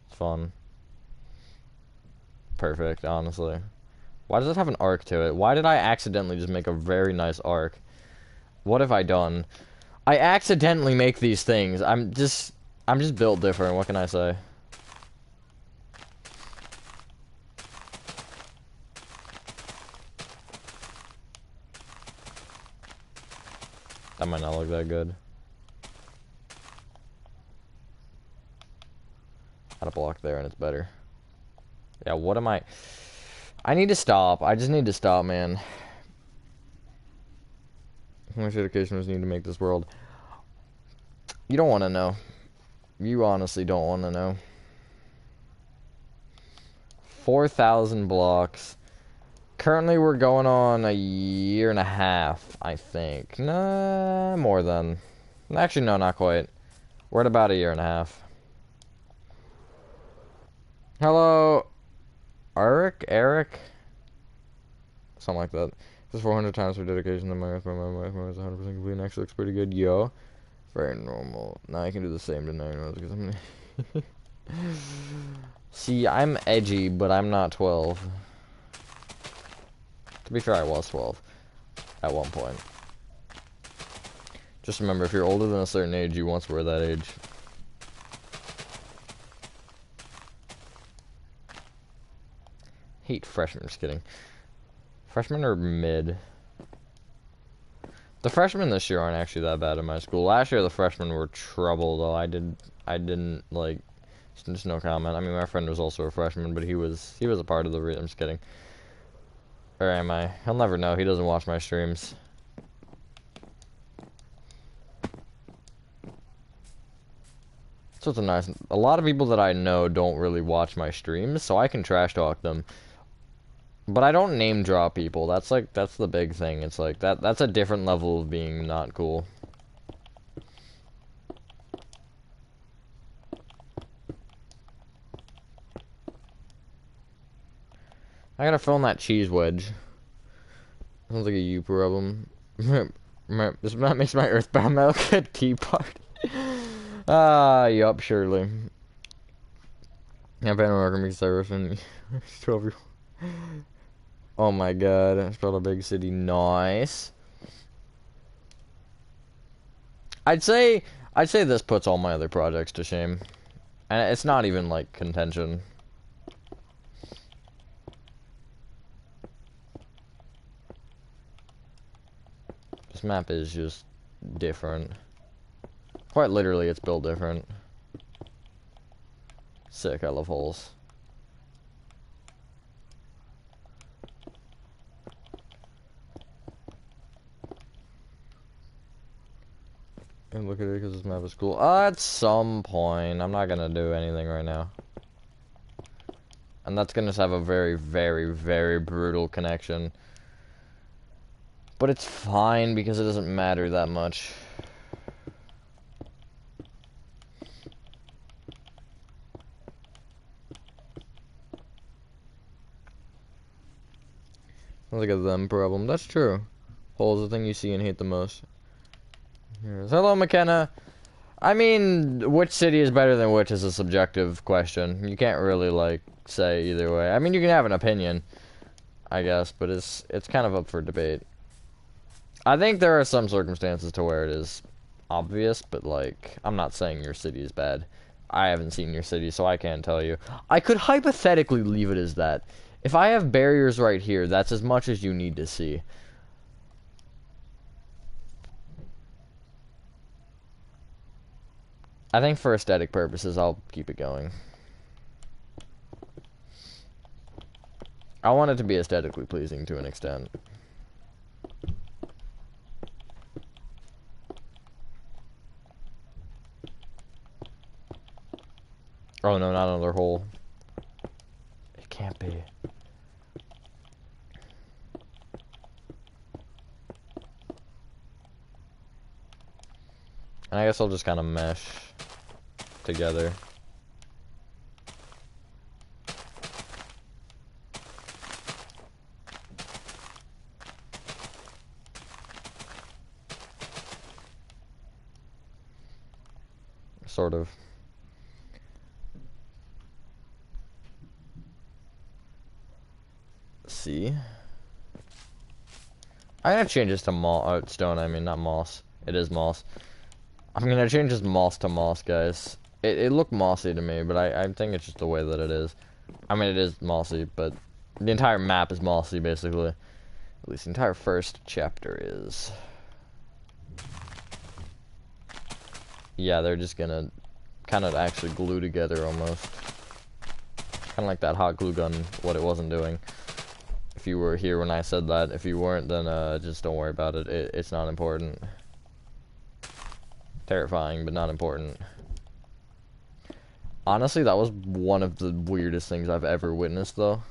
It's fun. Perfect, honestly. Why does it have an arc to it? Why did I accidentally just make a very nice arc? What have I done? I accidentally make these things. I'm just built different, what can I say? That might not look that good. Add a block there and it's better. Yeah, what am I need to stop. I just need to stop, man. How much dedication was needed to make this world? You don't want to know. You honestly don't want to know. 4,000 blocks. Currently, we're going on a year and a half, I think. Nah, more than. Actually, no, not quite. We're at about a year and a half. Hello, Eric? Something like that. Just 400 times for dedication to my earth. My wife was 100% complete and actually looks pretty good. Yo. Very normal. Now I can do the same to 9 rows because I'm... See, I'm edgy, but I'm not 12. To be fair, I was 12 at one point. Just remember, if you're older than a certain age, you once were that age. Hate freshmen, just kidding. Freshmen are mid. The freshmen this year aren't actually that bad in my school. Last year the freshmen were trouble though. I didn't like, just no comment. I mean, my friend was also a freshman, but he was a part of the I'm just kidding. Or am I? He'll never know. He doesn't watch my streams. So it's a lot of people that I know don't really watch my streams, so I can trash talk them. But I don't name drop people. That's the big thing. It's like that's a different level of being not cool. I gotta fill in that cheese wedge. Sounds like a you problem. This makes my earthbound milk a tea party. Yup, surely. Yeah, Panorama makes Terraforming. 12-year-old. Oh my god, I spelled a big city. Nice. I'd say this puts all my other projects to shame. And it's not even like contention. This map is just different. Quite literally, it's built different. Sick, I love holes. And look at it because this map is cool. At some point, I'm not gonna do anything right now. And that's gonna have a very, very, very brutal connection. But it's fine because it doesn't matter that much. Sounds like a them problem. That's true. Hole's the thing you see and hate the most. Here's, hello, McKenna. I mean, which city is better than which is a subjective question. You can't really, like, say either way. I mean, you can have an opinion, I guess, but it's kind of up for debate. I think there are some circumstances to where it is obvious, but, like, I'm not saying your city is bad. I haven't seen your city, so I can't tell you. I could hypothetically leave it as that. If I have barriers right here, that's as much as you need to see. I think for aesthetic purposes, I'll keep it going. I want it to be aesthetically pleasing to an extent. Oh no, not another hole. It can't be. And I guess I'll just kind of mesh together. Sort of. See? I'm gonna change this to stone, I mean, not moss. It is moss. I'm gonna change this moss to moss, guys. It looked mossy to me, but I think it's just the way that it is. I mean, it is mossy, but the entire map is mossy, basically. At least the entire first chapter is. Yeah, they're just gonna kind of actually glue together almost. Kind of like that hot glue gun, what it wasn't doing. If you were here when I said that, if you weren't, then just don't worry about it. It's not important. Terrifying, but not important. Honestly, that was one of the weirdest things I've ever witnessed, though.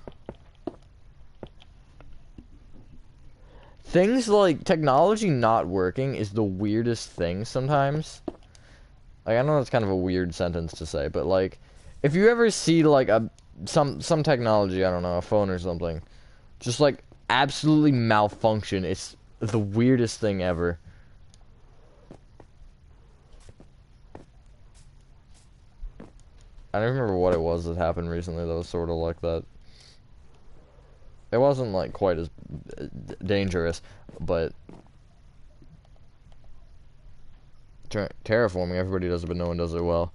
Things like technology not working is the weirdest thing sometimes. Like, I know that's kind of a weird sentence to say, but like, if you ever see like some technology, I don't know, a phone or something, just like absolutely malfunction, it's the weirdest thing ever. I don't remember what it was that happened recently that was sort of like that. It wasn't like quite as dangerous, but terraforming, everybody does it, but no one does it well.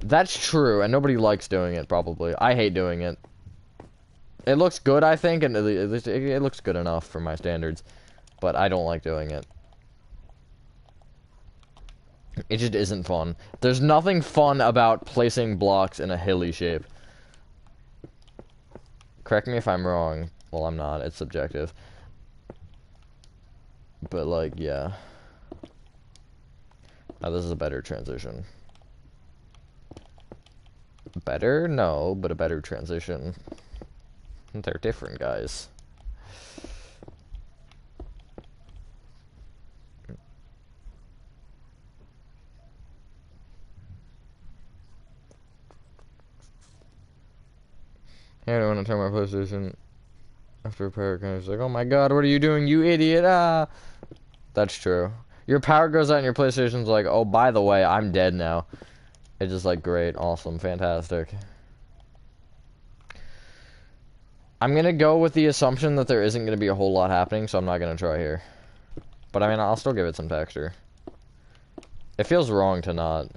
That's true, and nobody likes doing it, probably. I hate doing it. It looks good, I think, and it looks good enough for my standards, but I don't like doing it. It just isn't fun. There's nothing fun about placing blocks in a hilly shape. Correct me if I'm wrong. Well, I'm not. It's subjective. But, like, yeah. Now, this is a better transition. Better? No, but a better transition. They're different, guys. Hey, I don't want to turn my PlayStation after a power comes. Like, oh my god, what are you doing, you idiot? Ah! That's true. Your power goes out and your PlayStation's like, oh, by the way, I'm dead now. It's just like, great, awesome, fantastic. I'm gonna go with the assumption that there isn't gonna be a whole lot happening, so I'm not gonna try here. But I mean, I'll still give it some texture. It feels wrong to not.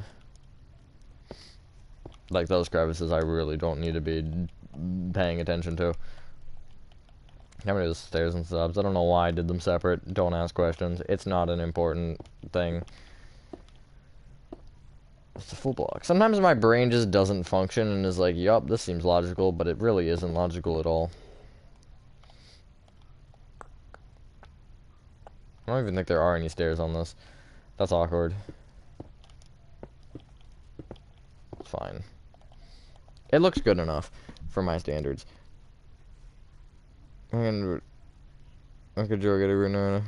Like, those crevices I really don't need to be paying attention to. How many of the stairs and subs? I don't know why I did them separate. Don't ask questions. It's not an important thing. It's a full block. Sometimes my brain just doesn't function and is like, yup, this seems logical, but it really isn't logical at all. I don't even think there are any stairs on this. That's awkward. It's fine. It looks good enough for my standards. And Uncle Joe get a renewal.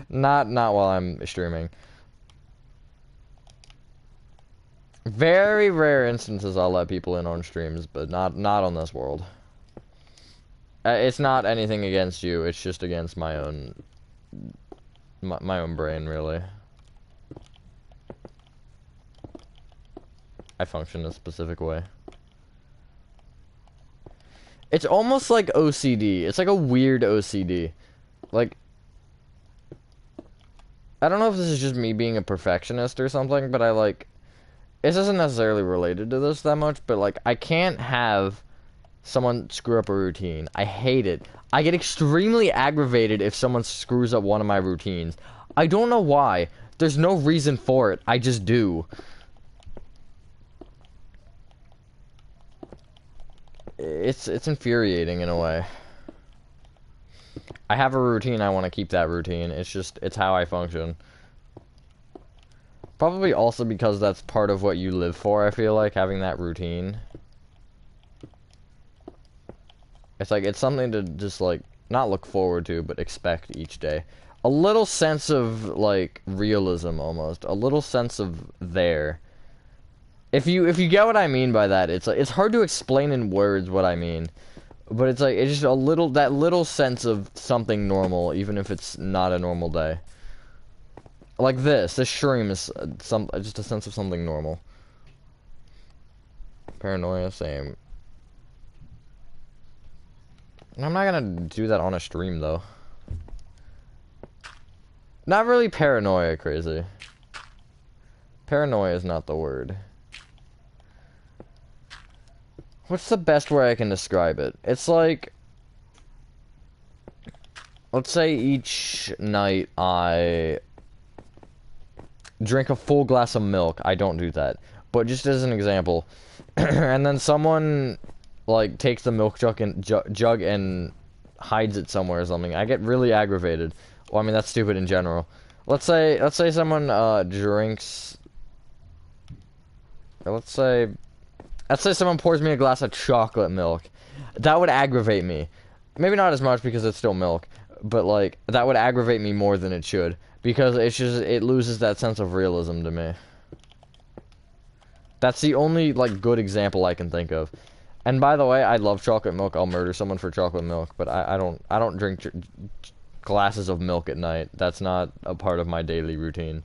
Not while I'm streaming. Very rare instances I'll let people in on streams, but not on this world. It's not anything against you. It's just against my own brain, really. I function a specific way. It's almost like OCD. It's like a weird OCD. Like, I don't know if this is just me being a perfectionist or something, but I like, this isn't necessarily related to this that much, but like, I can't have someone screw up a routine. I hate it. I get extremely aggravated if someone screws up one of my routines. I don't know why. There's no reason for it. I just do. It's infuriating in a way. I have a routine, I want to keep that routine. It's how I function. Probably also because that's part of what you live for, I feel like, having that routine. It's like, it's something to just, like, not look forward to, but expect each day. A little sense of, like, realism, almost. A little sense of there. If you get what I mean by that, it's hard to explain in words what I mean, but it's like, it's just a little, that little sense of something normal, even if it's not a normal day. Like this stream is just a sense of something normal. Paranoia, same. I'm not gonna do that on a stream though. Not really paranoia crazy. Paranoia is not the word. What's the best way I can describe it? It's like, let's say each night I drink a full glass of milk. I don't do that. But just as an example, and then someone, like, takes the milk jug and hides it somewhere or something, I get really aggravated. Well, I mean, that's stupid in general. Let's say someone drinks. Let's say someone pours me a glass of chocolate milk. That would aggravate me. Maybe not as much because it's still milk, but like that would aggravate me more than it should because it loses that sense of realism to me. That's the only like good example I can think of. And by the way, I love chocolate milk. I'll murder someone for chocolate milk, but I don't drink glasses of milk at night. That's not a part of my daily routine.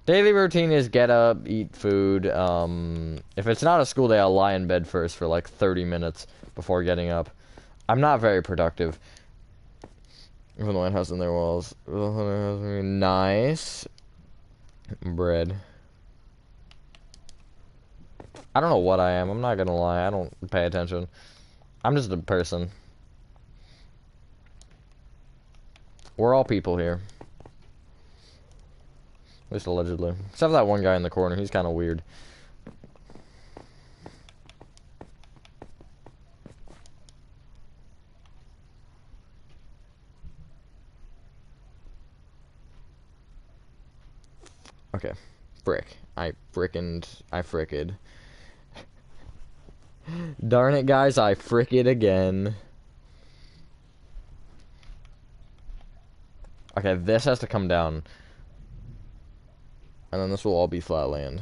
Daily routine is get up, eat food. If it's not a school day, I'll lie in bed first for like 30 minutes before getting up. I'm not very productive. Even the lighthouse in their walls. Nice. Bread. I don't know what I am. I'm not gonna lie. I don't pay attention. I'm just a person. We're all people here. At least allegedly. Except for that one guy in the corner. He's kind of weird. Okay. Frick. I fricked. Darn it, guys. I frick it again. Okay, this has to come down. And then this will all be flat land.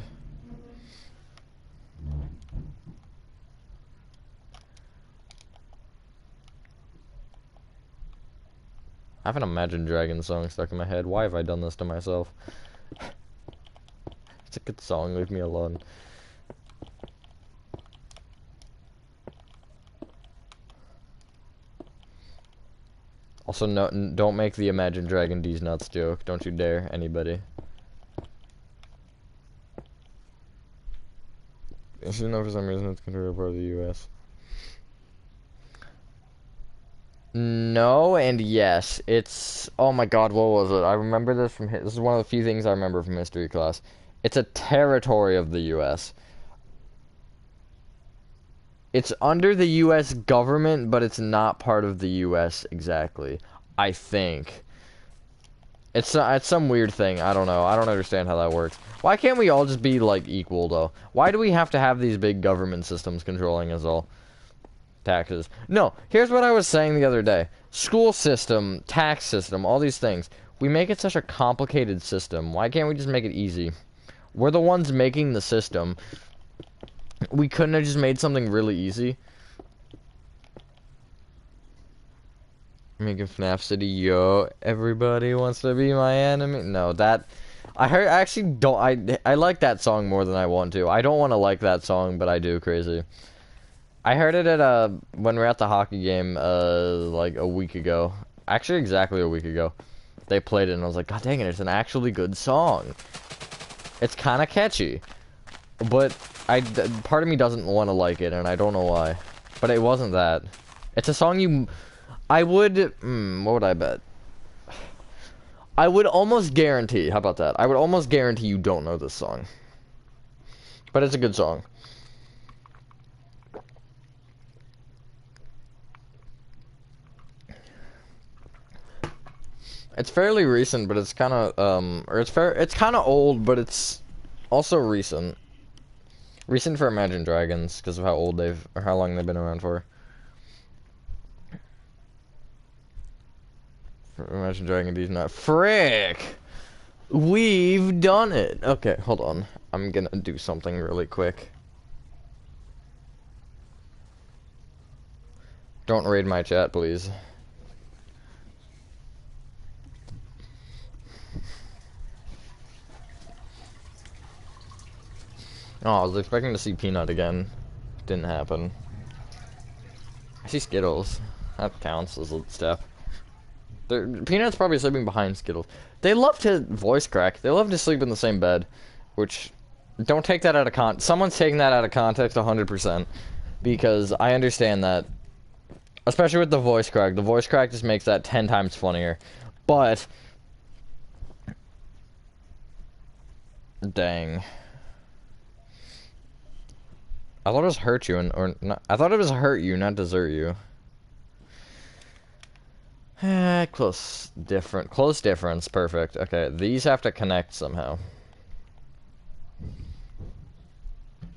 I have an Imagine Dragons song stuck in my head. Why have I done this to myself? It's a good song. Leave me alone. Also, no, don't make the Imagine Dragon D's nuts joke. Don't you dare, anybody. I should know for some reason it's considered part of the U.S. No and yes. It's... Oh my god, what was it? I remember this from... This is one of the few things I remember from history class. It's a territory of the U.S. It's under the U.S. government, but it's not part of the U.S. exactly. I think. It's some weird thing. I don't know. I don't understand how that works. Why can't we all just be, like, equal, though? Why do we have to have these big government systems controlling us all? Taxes. No, here's what I was saying the other day. School system, tax system, all these things. We make it such a complicated system. Why can't we just make it easy? We're the ones making the system. We couldn't have just made something really easy. Making FNAF City, yo, everybody wants to be my enemy. No, that... I actually don't... I like that song more than I want to. I don't want to like that song, but I do, crazy. I heard it at, when we were at the hockey game, like a week ago. Actually, exactly a week ago. They played it, and I was like, God dang it, it's an actually good song. It's kind of catchy. But, part of me doesn't want to like it, and I don't know why. But it wasn't that. It's a song you... I would... what would I bet? I would almost guarantee... How about that? I would almost guarantee you don't know this song. But it's a good song. It's fairly recent, but it's kind of, it's kind of old, but it's also recent. Recent for Imagine Dragons, because of how old or how long they've been around for. Imagine Dragon D's not. Frick! We've done it! Okay, hold on. I'm gonna do something really quick. Don't raid my chat, please. Oh, I was expecting to see Peanut again. Didn't happen. I see Skittles. That counts as a step. Peanut's probably sleeping behind Skittles. They love to voice crack. They love to sleep in the same bed. Which, don't take that out of context. Someone's taking that out of context 100%. Because I understand that. Especially with the voice crack. The voice crack just makes that 10 times funnier. But... Dang. I thought it was hurt you, or not. I thought it was hurt you, not desert you. Close difference, perfect. Okay, these have to connect somehow.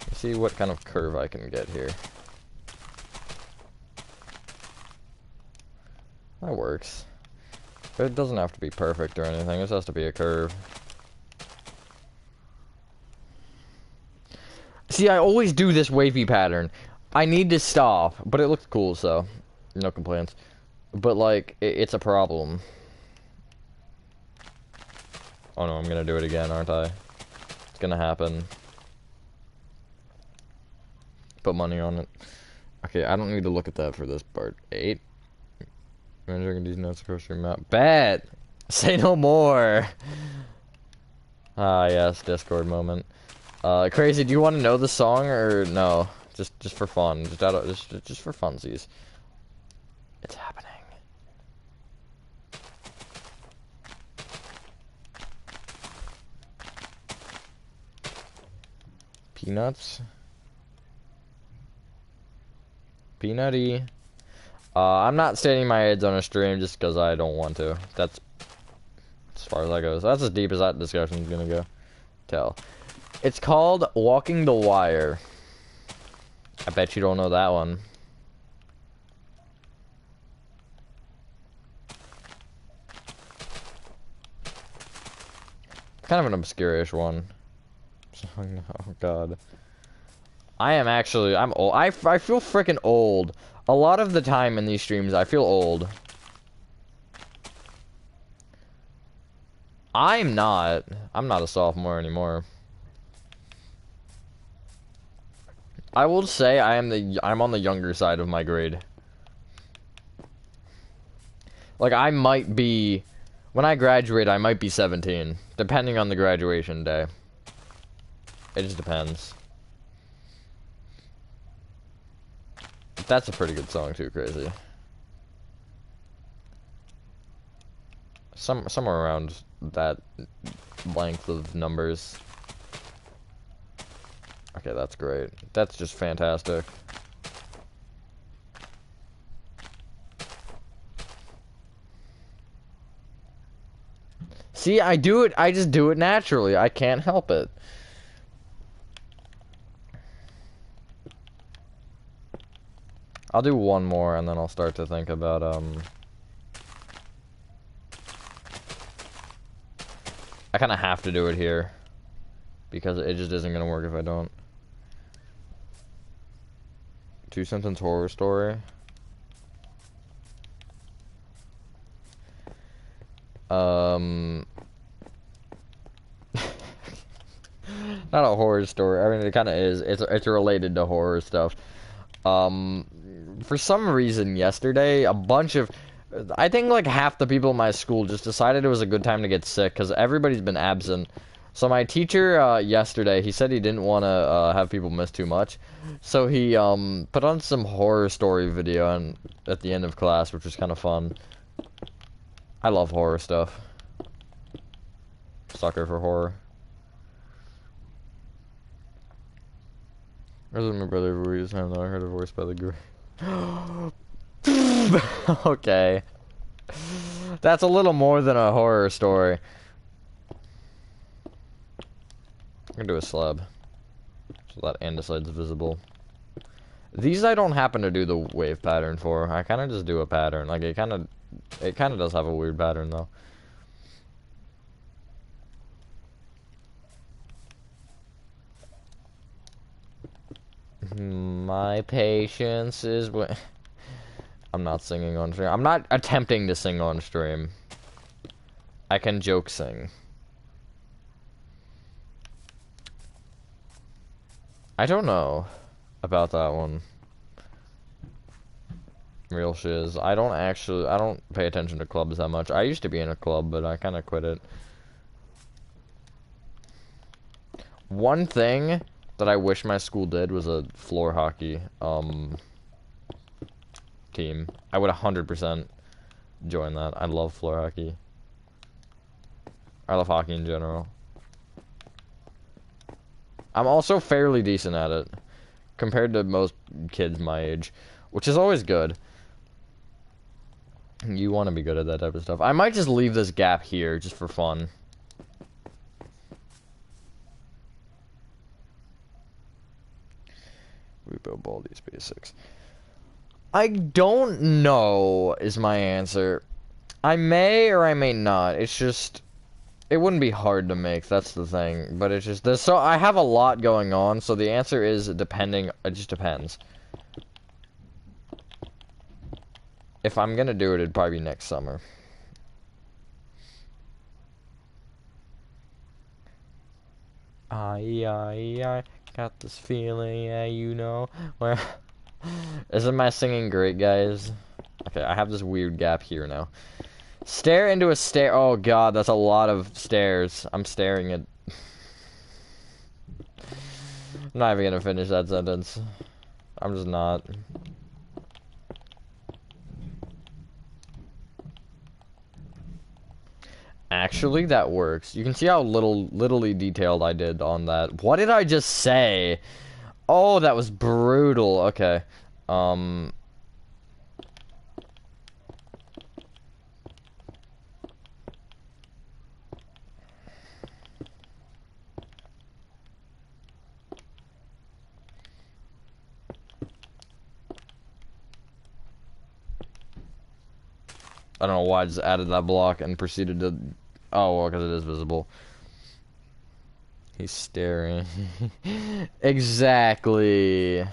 Let's see what kind of curve I can get here. That works. But it doesn't have to be perfect or anything, it just has to be a curve. See, I always do this wavy pattern. I need to stop, but it looks cool, so no complaints. But, like, it's a problem. Oh no, I'm gonna do it again, aren't I? It's gonna happen. Put money on it. Okay, I don't need to look at that for this part. 8. Managing these notes across your map. Bet! Say no more! Ah, yes, Discord moment. Crazy, do you want to know the song, or no? Just for fun. Just for funsies. It's happening. Peanuts? Peanutty. I'm not stating my age on a stream just because I don't want to. That's as far as that goes. That's as deep as that discussion is gonna go. Tell. It's called Walking the Wire. I bet you don't know that one. Kind of an obscure-ish one. Oh god. I'm old. I feel freaking old. A lot of the time in these streams, I feel old. I'm not a sophomore anymore. I will say I'm on the younger side of my grade. Like, I might be, when I graduate, I might be 17, depending on the graduation day. It just depends. That's a pretty good song too, Crazy. Somewhere around that length of numbers. Okay, that's great. That's just fantastic. See, I just do it naturally. I can't help it. I'll do one more and then I'll start to think about, I kind of have to do it here. Because it just isn't going to work if I don't. 2-sentence horror story. Not a horror story. I mean, it kind of is. It's related to horror stuff. For some reason yesterday, I think like half the people in my school just decided it was a good time to get sick because everybody's been absent. So my teacher yesterday, he said he didn't want to have people miss too much, so he put on some horror story video at the end of class, which was kind of fun. I love horror stuff. Sucker for horror. I was with my brother every week. I heard a voice by the group. Okay. That's a little more than a horror story. I'm gonna do a slab. So that andeside's visible. These I don't happen to do the wave pattern for. I kinda just do a pattern. Like it kinda does have a weird pattern though. My patience is I'm not singing on stream. I'm not attempting to sing on stream. I can joke sing. I don't know about that one. Real shiz. I don't pay attention to clubs that much. I used to be in a club, but I kind of quit it. One thing that I wish my school did was a floor hockey team. I would 100% join that. I love floor hockey. I love hockey in general. I'm also fairly decent at it compared to most kids my age, which is always good. You want to be good at that type of stuff. I might just leave this gap here, just for fun. We build Baldi's basics. I don't know, is my answer. I may or I may not. It's just... It wouldn't be hard to make, that's the thing. But it's just... So I have a lot going on, so the answer is depending... It just depends. If I'm gonna do it, it'd probably be next summer. I got this feeling, yeah, you know. Where... Isn't my singing great, guys? Okay, I have this weird gap here now. Stare into a stair. Oh god, that's a lot of stairs. I'm staring at... I'm not even gonna finish that sentence. I'm just not. Actually, that works. You can see how littly detailed I did on that. What did I just say? Oh, that was brutal. Okay. I don't know why I just added that block and proceeded to... Oh, well, because it is visible. He's staring. Exactly.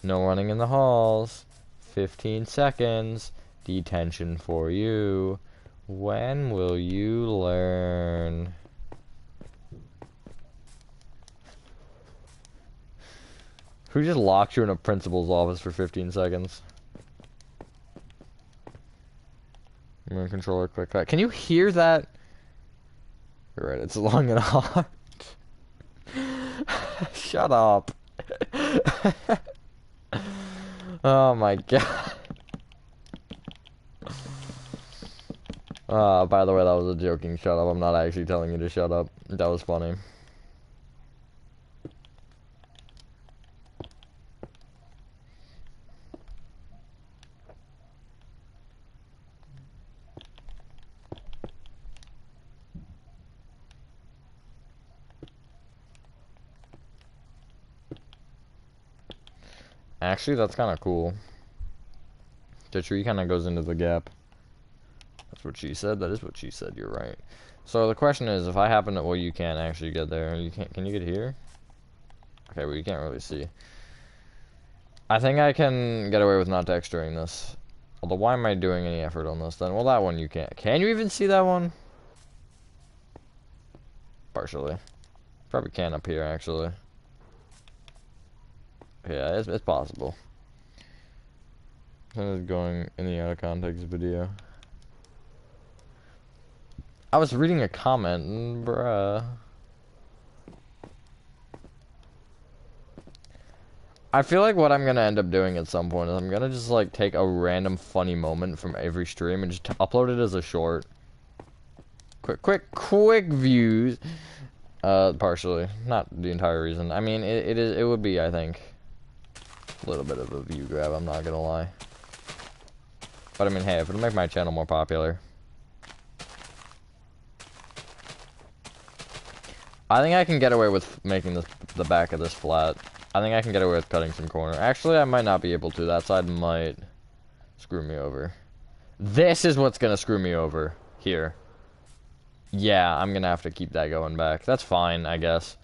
No running in the halls. 15 seconds. Detention for you. When will you learn? Who just locked you in a principal's office for 15 seconds? Remote controller, click that. Can you hear that? You're right, it's long and hard. Shut up. Oh my god. By the way, that was a joking shut up. I'm not actually telling you to shut up. That was funny. Actually, that's kind of cool. The tree kind of goes into the gap. That's what she said. That is what she said. You're right. So the question is, if I happen to... Well, you can't actually get there. You can't... Can you get here? Okay, well, you can't really see. I think I can get away with not texturing this. Although, why am I doing any effort on this then? Well, that one you can't. Can you even see that one? Partially. Probably can up here, actually. Yeah, it's possible. That is going in the out of context video. I was reading a comment, and bruh. I feel like what I'm gonna end up doing at some point is I'm gonna just like take a random funny moment from every stream and just upload it as a short. Quick views. Partially, not the entire reason. I mean, it would be, I think, a little bit of a view grab. I'm not gonna lie. But I mean, hey, if it'll make my channel more popular. I think I can get away with making this the back of this flat. I think I can get away with cutting some corner. Actually, I might not be able to. That side might screw me over. This is what's gonna screw me over. Here. Yeah, I'm gonna have to keep that going back. That's fine, I guess.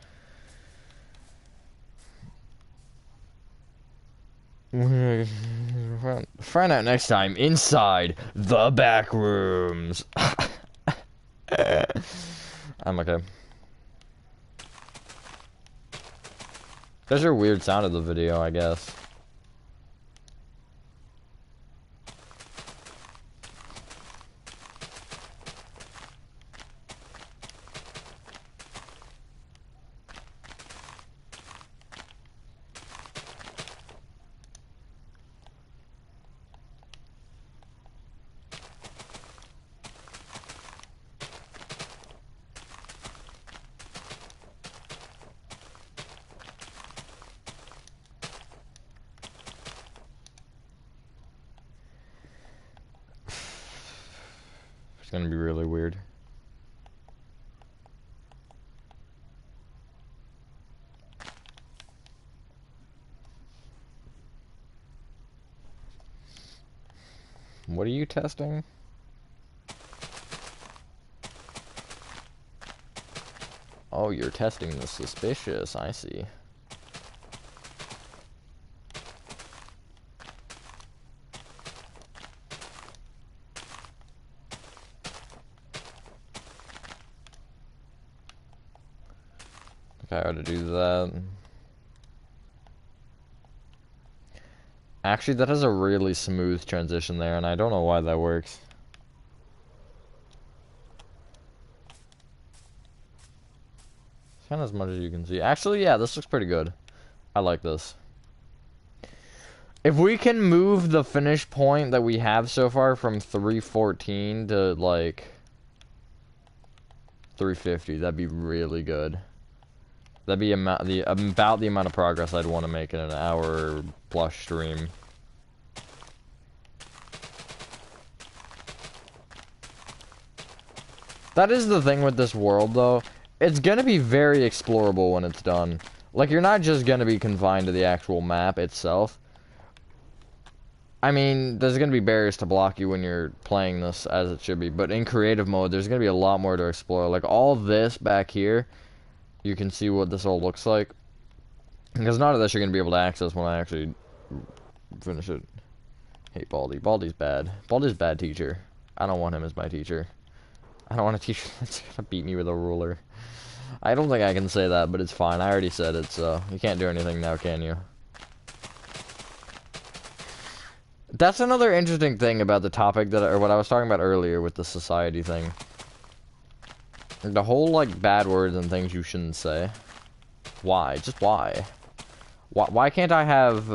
Find out next time inside the back rooms. I'm okay. There's your weird sound of the video, I guess. It's gonna be really weird. What are you testing? Oh, you're testing the suspicious, I see. I ought to do that. Actually, that is a really smooth transition there, and I don't know why that works. It's kind of as much as you can see. Actually, yeah, this looks pretty good. I like this. If we can move the finish point that we have so far from 314 to, like, 350, that'd be really good. That'd be about the amount of progress I'd want to make in an hour plus stream. That is the thing with this world, though. It's gonna be very explorable when it's done. Like, you're not just gonna be confined to the actual map itself. I mean, there's gonna be barriers to block you when you're playing this as it should be, but in creative mode, there's gonna be a lot more to explore. Like, all this back here, you can see what this all looks like. Because none of this you're gonna be able to access when I actually finish it. Hate Baldy. Baldy's bad. Baldy's a bad teacher. I don't want him as my teacher. I don't want a teacher that's gonna beat me with a ruler. I don't think I can say that, but it's fine. I already said it, so you can't do anything now, can you? That's another interesting thing about the topic that, or what I was talking about earlier with the society thing. The whole, like, bad words and things you shouldn't say. Why? Just why? Why can't I have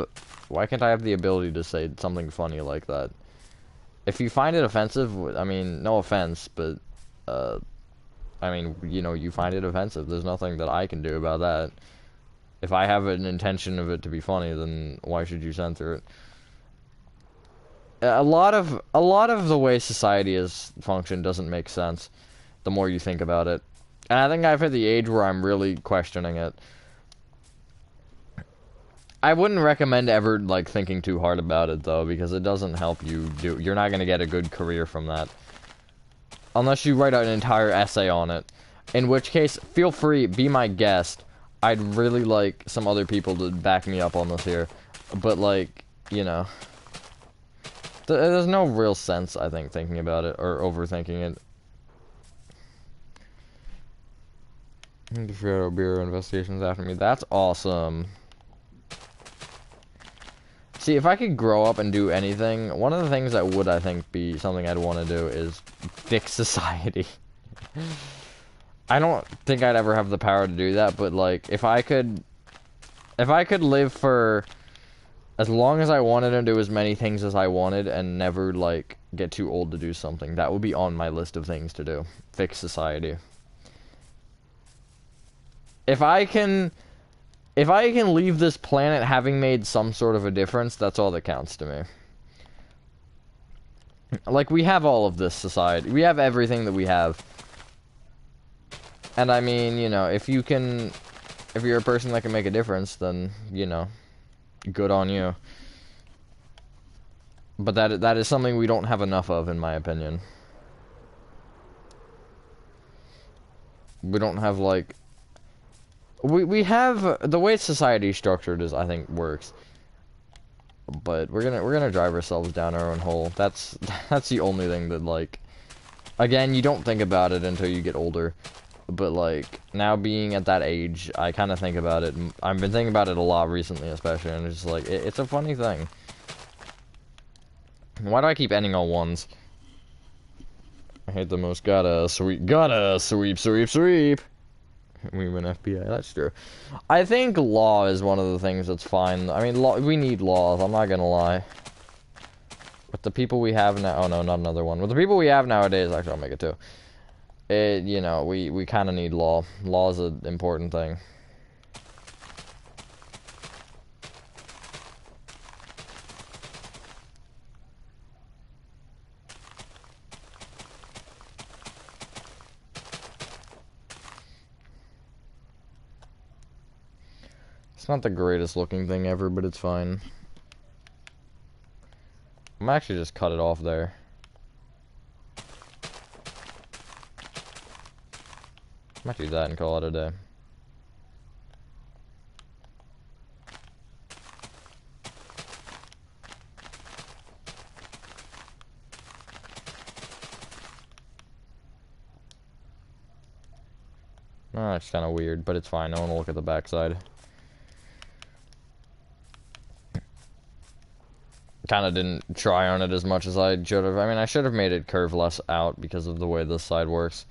the ability to say something funny like that? If you find it offensive, I mean, no offense, but, I mean, you know, you find it offensive. There's nothing that I can do about that. If I have an intention of it to be funny, then why should you censor it? A lot of the way society is functioned doesn't make sense the more you think about it. And I think I've hit the age where I'm really questioning it. I wouldn't recommend ever, like, thinking too hard about it, though, because it doesn't help you do... You're not going to get a good career from that. Unless you write an entire essay on it. In which case, feel free, be my guest. I'd really like some other people to back me up on this here. But, like, you know... There's no real sense, I think, thinking about it, or overthinking it. Shadow Bureau investigations after me. That's awesome. See, if I could grow up and do anything, one of the things that would, I think, be something I'd want to do is fix society. I don't think I'd ever have the power to do that, but, like, if I could live for as long as I wanted and do as many things as I wanted and never, like, get too old to do something, that would be on my list of things to do. Fix society. If I can leave this planet having made some sort of a difference, that's all that counts to me. Like, we have all of this society. We have everything that we have. And I mean, you know, if you're a person that can make a difference, then, you know, good on you. But that is something we don't have enough of, in my opinion. We don't have, like... We have... The way society is structured is, I think, works. But we're gonna drive ourselves down our own hole. That's the only thing that, like... Again, you don't think about it until you get older. But, like, now being at that age, I kind of think about it. I've been thinking about it a lot recently, especially, and it's just like, it's a funny thing. Why do I keep ending on ones? I hate the most. Gotta sweep, sweep. We win FBI, that's true. I think law is one of the things that's fine. I mean, we need laws, I'm not gonna lie. With the people we have now... Oh, no, not another one. With the people we have nowadays, actually, I'll make it too. You know, we kind of need law. Law is an important thing. It's not the greatest looking thing ever, but it's fine. I'm actually just cut it off there. Might do that and call it a day. Oh, it's kind of weird, but it's fine. I want to look at the backside. Kind of didn't try on it as much as I should have. I mean, I should have made it curve less out because of the way this side works,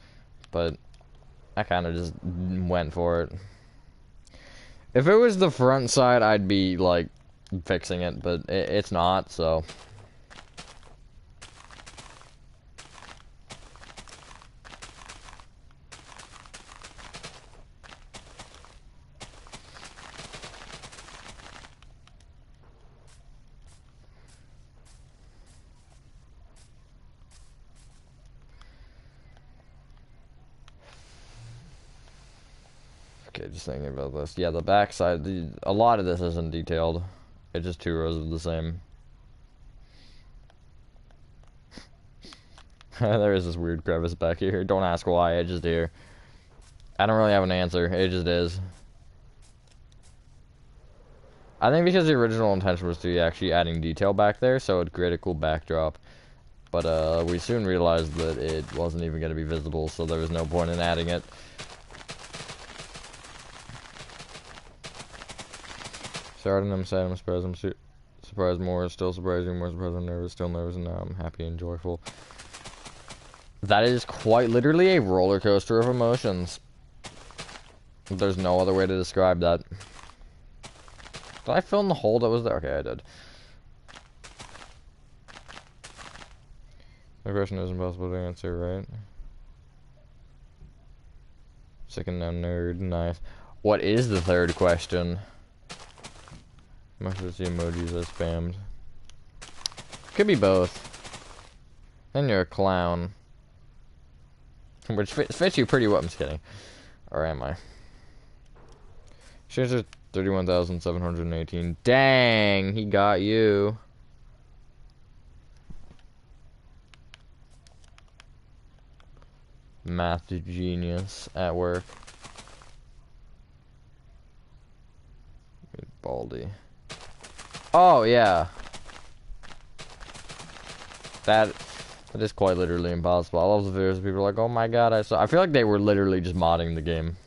but I kind of just went for it. If it was the front side, I'd be, like, fixing it, but it's not, so... Okay, just thinking about this. Yeah, the backside, a lot of this isn't detailed. It's just 2 rows of the same. There is this weird crevice back here. Don't ask why, it's just here. I don't really have an answer. It just is. I think because the original intention was to be actually adding detail back there, so it'd create a cool backdrop. But we soon realized that it wasn't even going to be visible, so there was no point in adding it. Started, I'm sad, I'm surprised, I'm surprised more, still surprising, more surprised, I'm nervous, still nervous, and now I'm happy and joyful. That is quite literally a roller coaster of emotions. There's no other way to describe that. Did I fill in the hole that was there? Okay, I did. The question is impossible to answer, right? Second now, nerd, nice. What is the third question? Most of the emojis I spammed. Could be both. Then you're a clown. Which fits you pretty well. I'm just kidding. Or am I? Shares are 31,718. Dang, he got you. Math genius at work. Baldy. Oh, yeah. That is quite literally impossible. I love the videos of people are like, oh my god, I feel like they were literally just modding the game.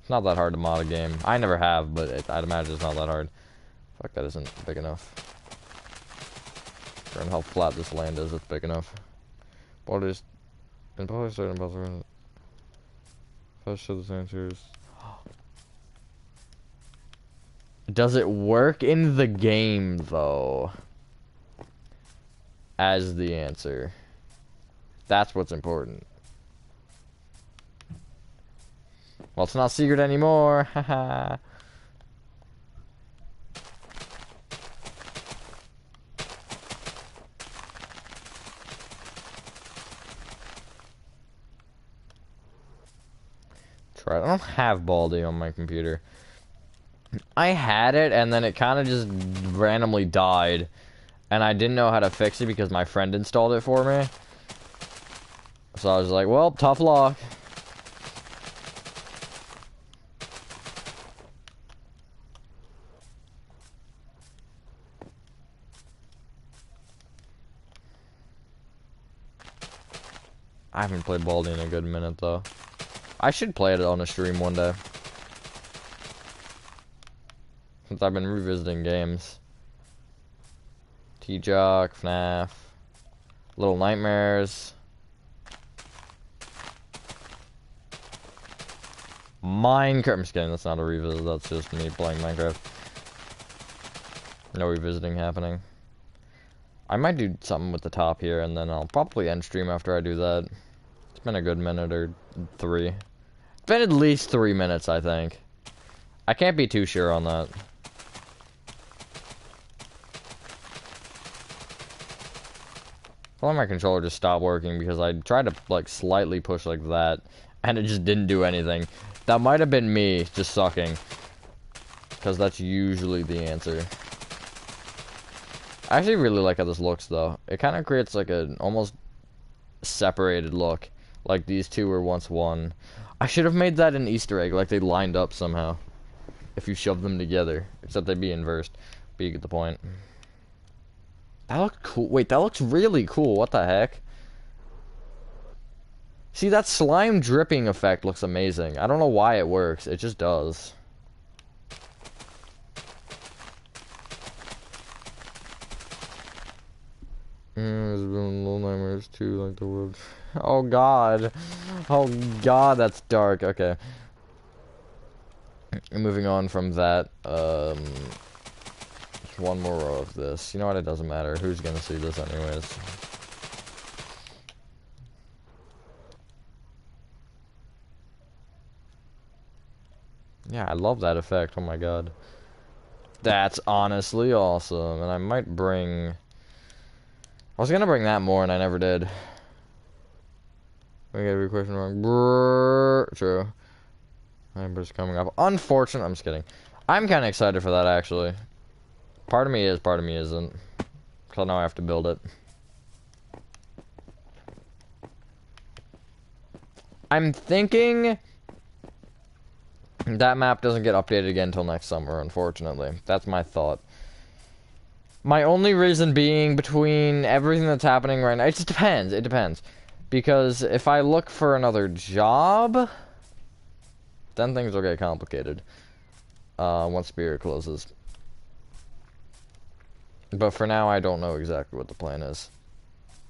It's not that hard to mod a game. I never have, but I'd imagine it's not that hard. Fuck, that isn't big enough. And how flat this land is, it's big enough. Borders. And probably certain impossible. First show the answers. Does it work in the game, though? As the answer. That's what's important. Well, it's not secret anymore. Haha. Try it. I don't have Baldi on my computer. I had it, and then it kind of just randomly died. And I didn't know how to fix it because my friend installed it for me. So I was like, well, tough luck. I haven't played Baldi in a good minute, though. I should play it on a stream one day. Since I've been revisiting games. T-Jock, FNAF, Little Nightmares. Minecraft. I'm just kidding, that's not a revisit, that's just me playing Minecraft. No revisiting happening. I might do something with the top here, and then I'll probably end stream after I do that. It's been a good minute or 3. It's been at least 3 minutes, I think. I can't be too sure on that. I thought my controller just stopped working because I tried to, like, slightly push like that, and it just didn't do anything. That might have been me just sucking, because that's usually the answer. I actually really like how this looks, though. It kind of creates like an almost separated look, like these two were once one. I should have made that an Easter egg, like they lined up somehow. If you shove them together, except they'd be inversed. But you get the point. That looks cool. Wait, that looks really cool. What the heck? See, that slime dripping effect looks amazing. I don't know why it works. It just does. There's been little nightmares too, like the world. Oh god. Oh god, that's dark. Okay. Moving on from that, just one more row of this. You know what? It doesn't matter. Who's gonna see this anyways? Yeah, I love that effect. Oh my god. That's honestly awesome. And I might bring... I was gonna bring that more and I never did. We got every question wrong. Brrr. True. Numbers coming up. Unfortunate. I'm just kidding. I'm kind of excited for that, actually. Part of me is, part of me isn't. Because now I have to build it. I'm thinking that map doesn't get updated again until next summer, unfortunately. That's my thought. My only reason being, between everything that's happening right now, it just depends. It depends. Because if I look for another job, then things will get complicated. Once Spirit closes. But for now, I don't know exactly what the plan is.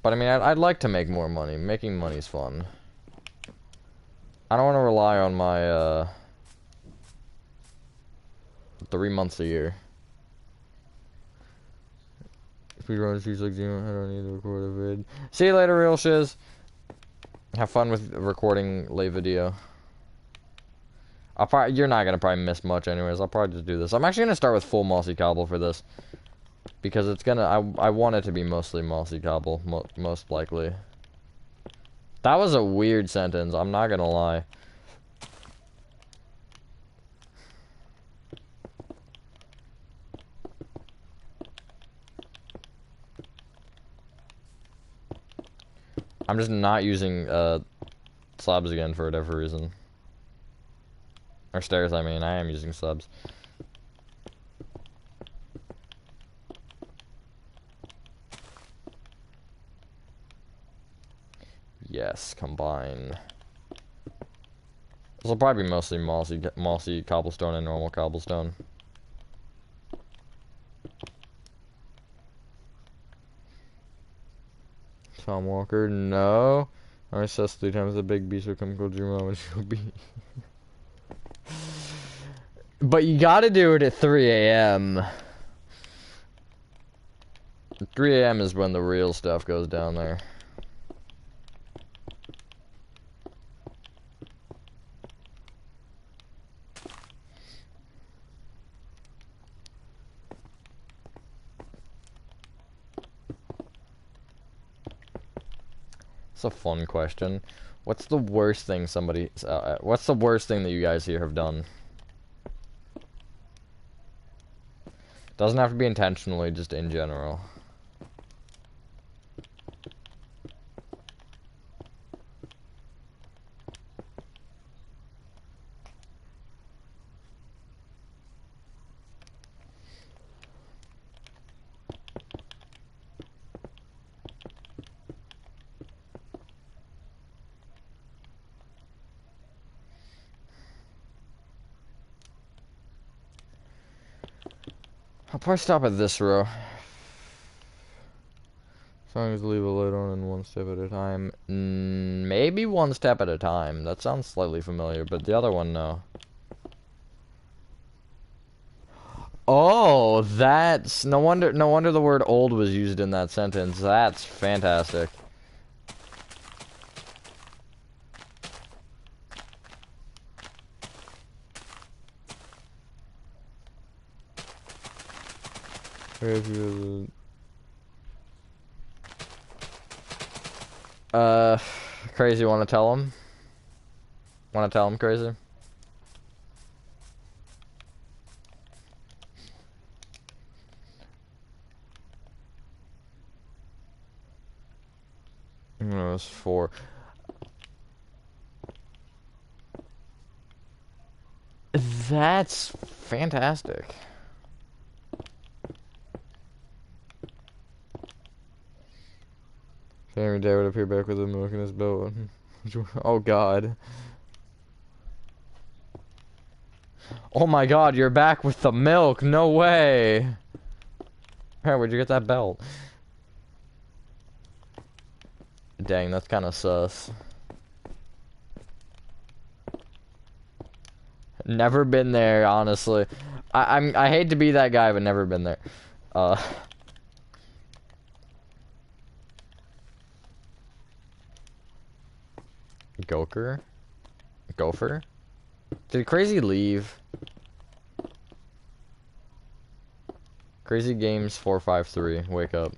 But I mean, I'd like to make more money. Making money's fun. I don't want to rely on my, 3 months a year. Speedrunners use like Zero, I don't need to record a vid. See you later, real shiz. Have fun with recording late video. You're not gonna probably miss much anyways. I'll probably just do this. I'm actually gonna start with full mossy cobble for this. Because it's gonna, I want it to be mostly mossy cobble, most likely. That was a weird sentence, I'm not gonna lie. I'm just not using, slabs again for whatever reason. Or stairs, I mean. I am using slabs. Yes, combine. This will probably be mostly mossy cobblestone and normal cobblestone. Tom Walker, no. I assess 3 times the big beast will come close to your mom and she'll be. But you gotta do it at 3 a.m. 3 a.m. is when the real stuff goes down there. It's a fun question. What's the worst thing what's the worst thing that you guys here have done? Doesn't have to be intentionally, just in general. I'll probably stop at this row. As long as leave a light on and 1 step at a time. Maybe 1 step at a time. That sounds slightly familiar, but the other one, no. Oh, that's no wonder the word old was used in that sentence. That's fantastic. Crazy, want to tell him? Want to tell him crazy? No, it's 4. That's fantastic. Every day would appear back with the milk in his boat. Oh god. Oh my god, you're back with the milk. No way. Hey, where'd you get that belt? Dang, that's kind of sus. Never been there, honestly. I hate to be that guy, but never been there. Gopher? Did Crazy leave? Crazy Games 453. Wake up.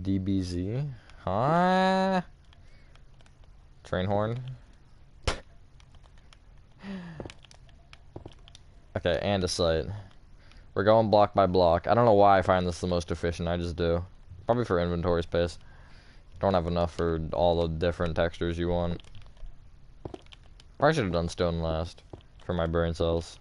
DBZ? Huh? Train horn? Okay, and a site. We're going block by block. I don't know why I find this the most efficient, I just do. Probably for inventory space. Don't have enough for all the different textures you want. Probably should have done stone last for my brain cells.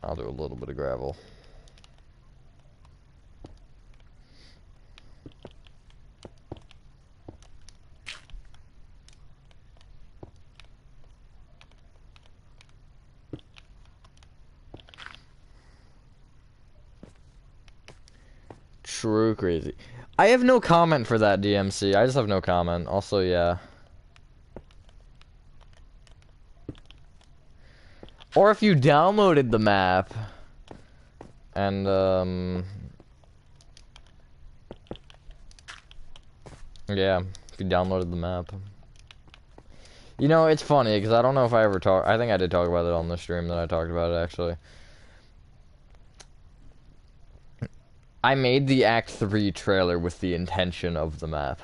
I'll do a little bit of gravel. True crazy. I have no comment for that DMC. I just have no comment. Also, yeah. Or if you downloaded the map and yeah, if you downloaded the map. You know, it's funny because I don't know if I ever I think I did talk about it on the stream that I talked about it actually. I made the Act 3 trailer with the intention of the map.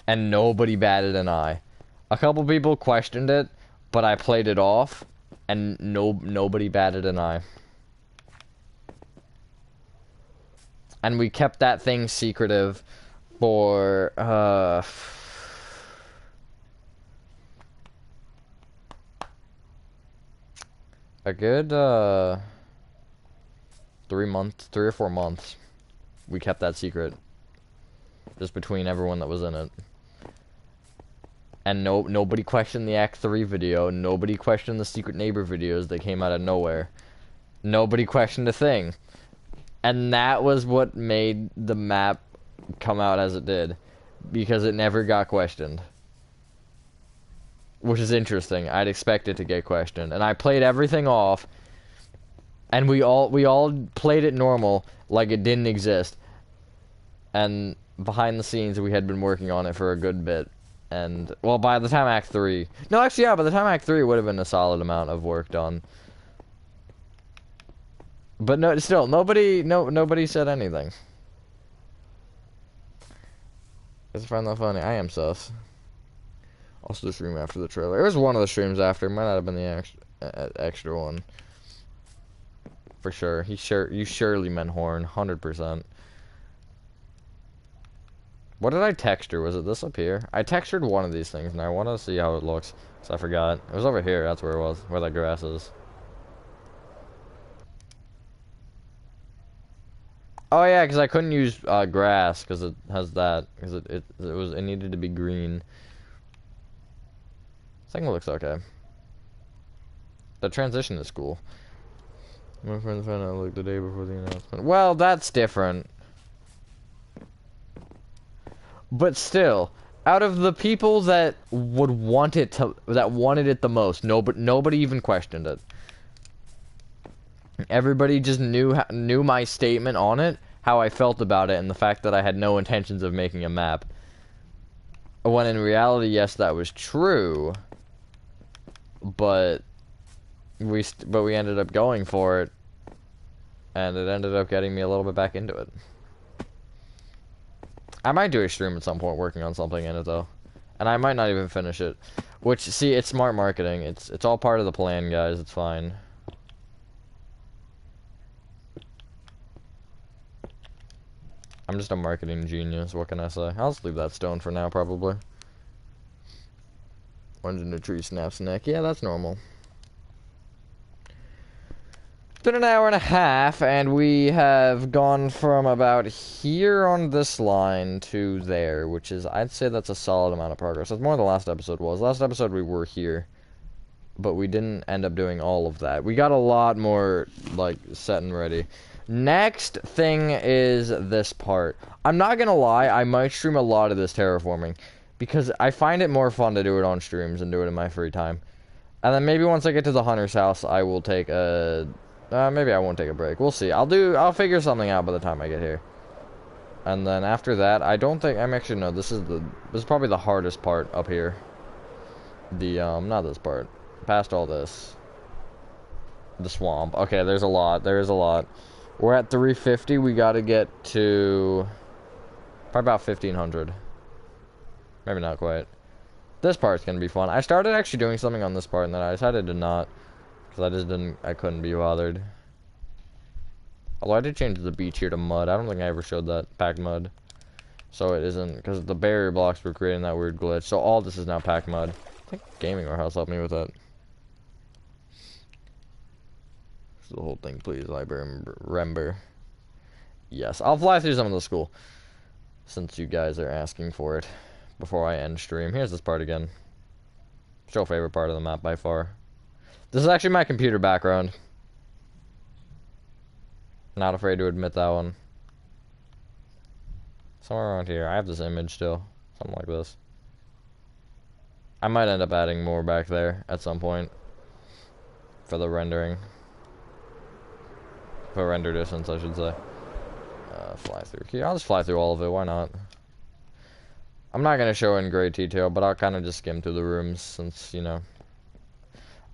And nobody batted an eye. A couple people questioned it, but I played it off, and nobody batted an eye. And we kept that thing secretive for, a good, 3 or 4 months. We kept that secret. Just between everyone that was in it. And nobody questioned the Act 3 video. Nobody questioned the Secret Neighbor videos that came out of nowhere. Nobody questioned a thing. And that was what made the map come out as it did. Because it never got questioned. Which is interesting. I'd expect it to get questioned. And I played everything off. And we all played it normal, like it didn't exist. And behind the scenes, we had been working on it for a good bit. And, well, by the time Act 3... No, actually, yeah, by the time Act 3 would have been a solid amount of work done. But no, still, nobody said anything. I just find that funny. I am sus. Also the stream after the trailer. It was one of the streams after. It might not have been the extra one. For sure. You surely meant horn. 100%. What did I texture? Was it this up here? I textured one of these things, and I want to see how it looks. So I forgot. It was over here. That's where it was. Where that grass is. Oh yeah, because I couldn't use grass because it has that. Because it needed to be green. I think it looks okay. The transition is cool. My friends found out like the day before the announcement. Well, that's different. But still, out of the people that would want it that wanted it the most, nobody even questioned it. Everybody just knew my statement on it, how I felt about it, and the fact that I had no intentions of making a map. When in reality, yes, that was true, but we ended up going for it, and it ended up getting me a little bit back into it. I might do a stream at some point working on something in it though, and I might not even finish it. Which, see, it's smart marketing. It's all part of the plan, guys. It's fine. I'm just a marketing genius. What can I say? I'll just leave that stone for now, probably. One's in the tree, snaps neck. Yeah, that's normal. It's been an hour and a half, and we have gone from about here on this line to there, which is, I'd say that's a solid amount of progress. That's more than the last episode was. Last episode we were here, but we didn't end up doing all of that. We got a lot more, like, set and ready. Next thing is this part. I'm not gonna lie, I might stream a lot of this terraforming, because I find it more fun to do it on streams and do it in my free time. And then maybe once I get to the hunter's house, I will take a... maybe I won't take a break. We'll see. I'll figure something out by the time I get here. And then after that, I don't think... actually, no, this is probably the hardest part up here. Not this part. Past all this. The swamp. Okay, there's a lot. There is a lot. We're at 350. We gotta get to... probably about 1,500. Maybe not quite. This part's gonna be fun. I started actually doing something on this part, and then I decided to not. Because I couldn't be bothered. Although I did change the beach here to mud. I don't think I ever showed that packed mud. So it isn't, because the barrier blocks were creating that weird glitch. So all this is now packed mud. I think Gaming Warehouse helped me with that. This is the whole thing, please, library remember. Yes, I'll fly through some of the school. Since you guys are asking for it. Before I end stream. Here's this part again. Still favorite part of the map by far. This is actually my computer background. Not afraid to admit that one. Somewhere around here. I have this image still. Something like this. I might end up adding more back there at some point. For the rendering. For render distance, I should say. Fly through here. I'll just fly through all of it. Why not? I'm not going to show in great detail, but I'll kind of just skim through the rooms since, you know.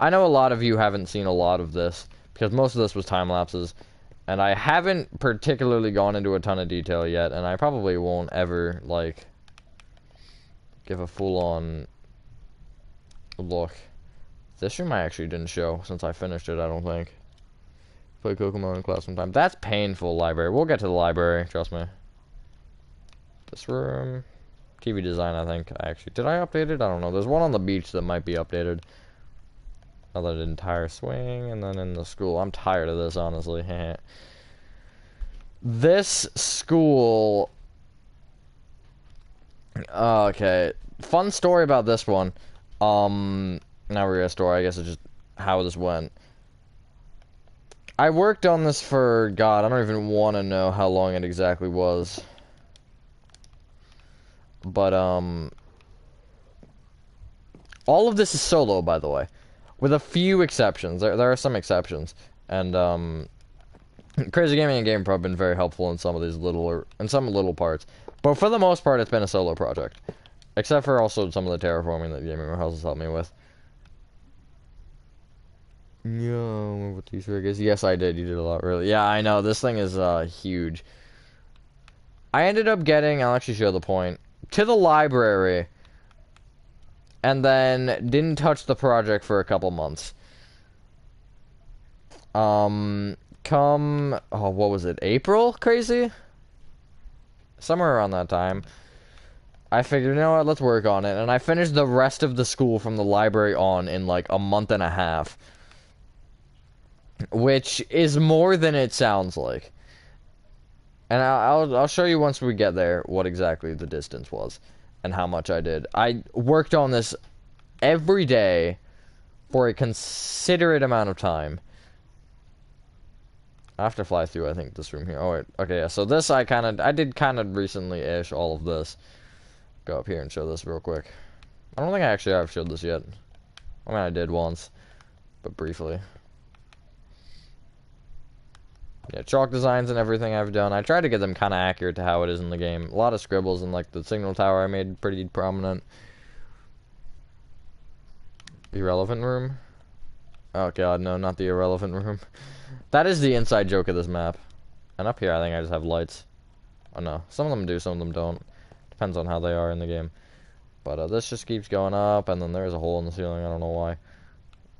I know a lot of you haven't seen a lot of this, because most of this was time lapses, and I haven't particularly gone into a ton of detail yet, and I probably won't ever, like, give a full-on look. This room I actually didn't show since I finished it, I don't think. Play Kokomo in class sometime. That's painful, library. We'll get to the library, trust me. This room... TV design, I think. Did I update it? I don't know. There's one on the beach that might be updated. Another entire swing, and then in the school. I'm tired of this, honestly. This school... okay. Fun story about this one. Not really a story, I guess it's just how this went. I worked on this for, God, I don't even want to know how long it exactly was. But, all of this is solo, by the way. With a few exceptions. There are some exceptions. And, Crazy Gaming and GamePro have been very helpful in some of these little parts. But for the most part, it's been a solo project. Except for also some of the terraforming that Gaming Warehouse has helped me with. Yeah, with these riggers. Yes, I did. You did a lot, really. Yeah, I know. This thing is, huge. I ended up getting, I'll actually show the point, to the library, and then didn't touch the project for a couple months. Oh, what was it, April, crazy? Somewhere around that time, I figured, you know what, let's work on it, and I finished the rest of the school from the library on in, like, a month and a half. Which is more than it sounds like. And I'll show you once we get there what exactly the distance was and how much I did. I worked on this every day for a considerate amount of time. I have to fly through, I think, this room here. Oh, wait. Okay, yeah. So this I did kind of recently-ish, all of this. Go up here and show this real quick. I don't think I actually have showed this yet. I mean, I did once, but briefly. Yeah, chalk designs and everything I've done. I tried to get them kind of accurate to how it is in the game. A lot of scribbles and like the signal tower I made pretty prominent. Irrelevant room? Oh god, no, not the irrelevant room. That is the inside joke of this map. And up here I think I just have lights. Oh no, some of them do, some of them don't. Depends on how they are in the game. But this just keeps going up, and then there's a hole in the ceiling, I don't know why.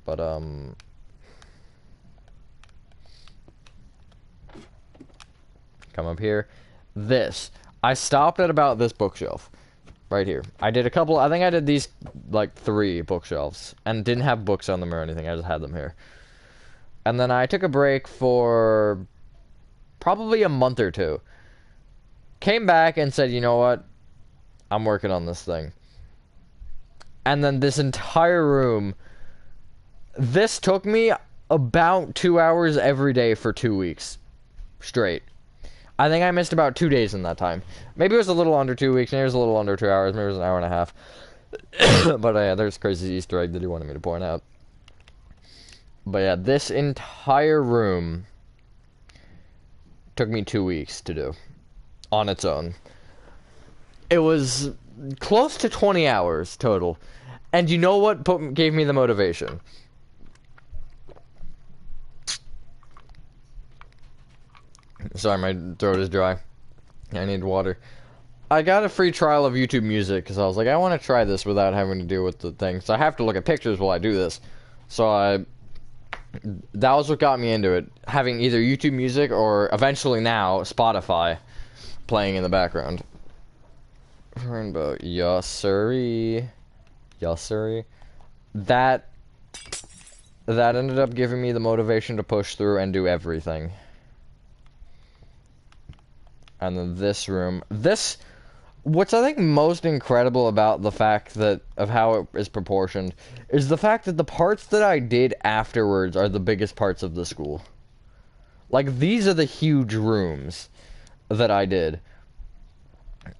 But come up here. This. I stopped at about this bookshelf. Right here. I did a couple, I think I did these, like, 3 bookshelves. And didn't have books on them or anything, I just had them here. And then I took a break for probably a month or 2. Came back and said, you know what? I'm working on this thing. And then this entire room, this took me about 2 hours every day for 2 weeks. Straight. I think I missed about 2 days in that time. Maybe it was a little under 2 weeks, maybe it was a little under 2 hours, maybe it was an hour and a half. But yeah, there's a crazy Easter egg that he wanted me to point out. But yeah, this entire room took me 2 weeks to do. On its own. It was close to 20 hours total. And you know what gave me the motivation? Sorry, my throat is dry. I need water. I got a free trial of YouTube Music because I was like, I want to try this without having to deal with the thing. So I have to look at pictures while I do this. So that was what got me into it. Having either YouTube Music or eventually now Spotify playing in the background. Rainbow, yes sirree. Yes sirree. That ended up giving me the motivation to push through and do everything. And then this room. What's I think most incredible about the fact that, of how it is proportioned, is the fact that the parts that I did afterwards are the biggest parts of the school. Like, these are the huge rooms that I did.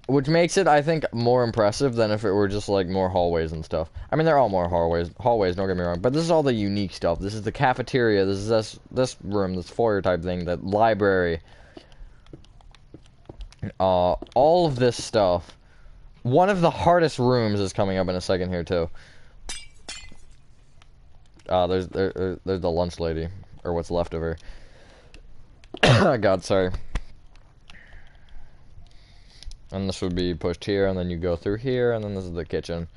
Which makes it, I think, more impressive than if it were just, like, more hallways and stuff. I mean, they're all more hallways, don't get me wrong, but this is all the unique stuff. This is the cafeteria, this is this room, this foyer type thing, the library. All of this stuff. One of the hardest rooms is coming up in a second here, too. There's the lunch lady, or what's left of her. God, sorry. And this would be pushed here, and then you go through here, and then this is the kitchen.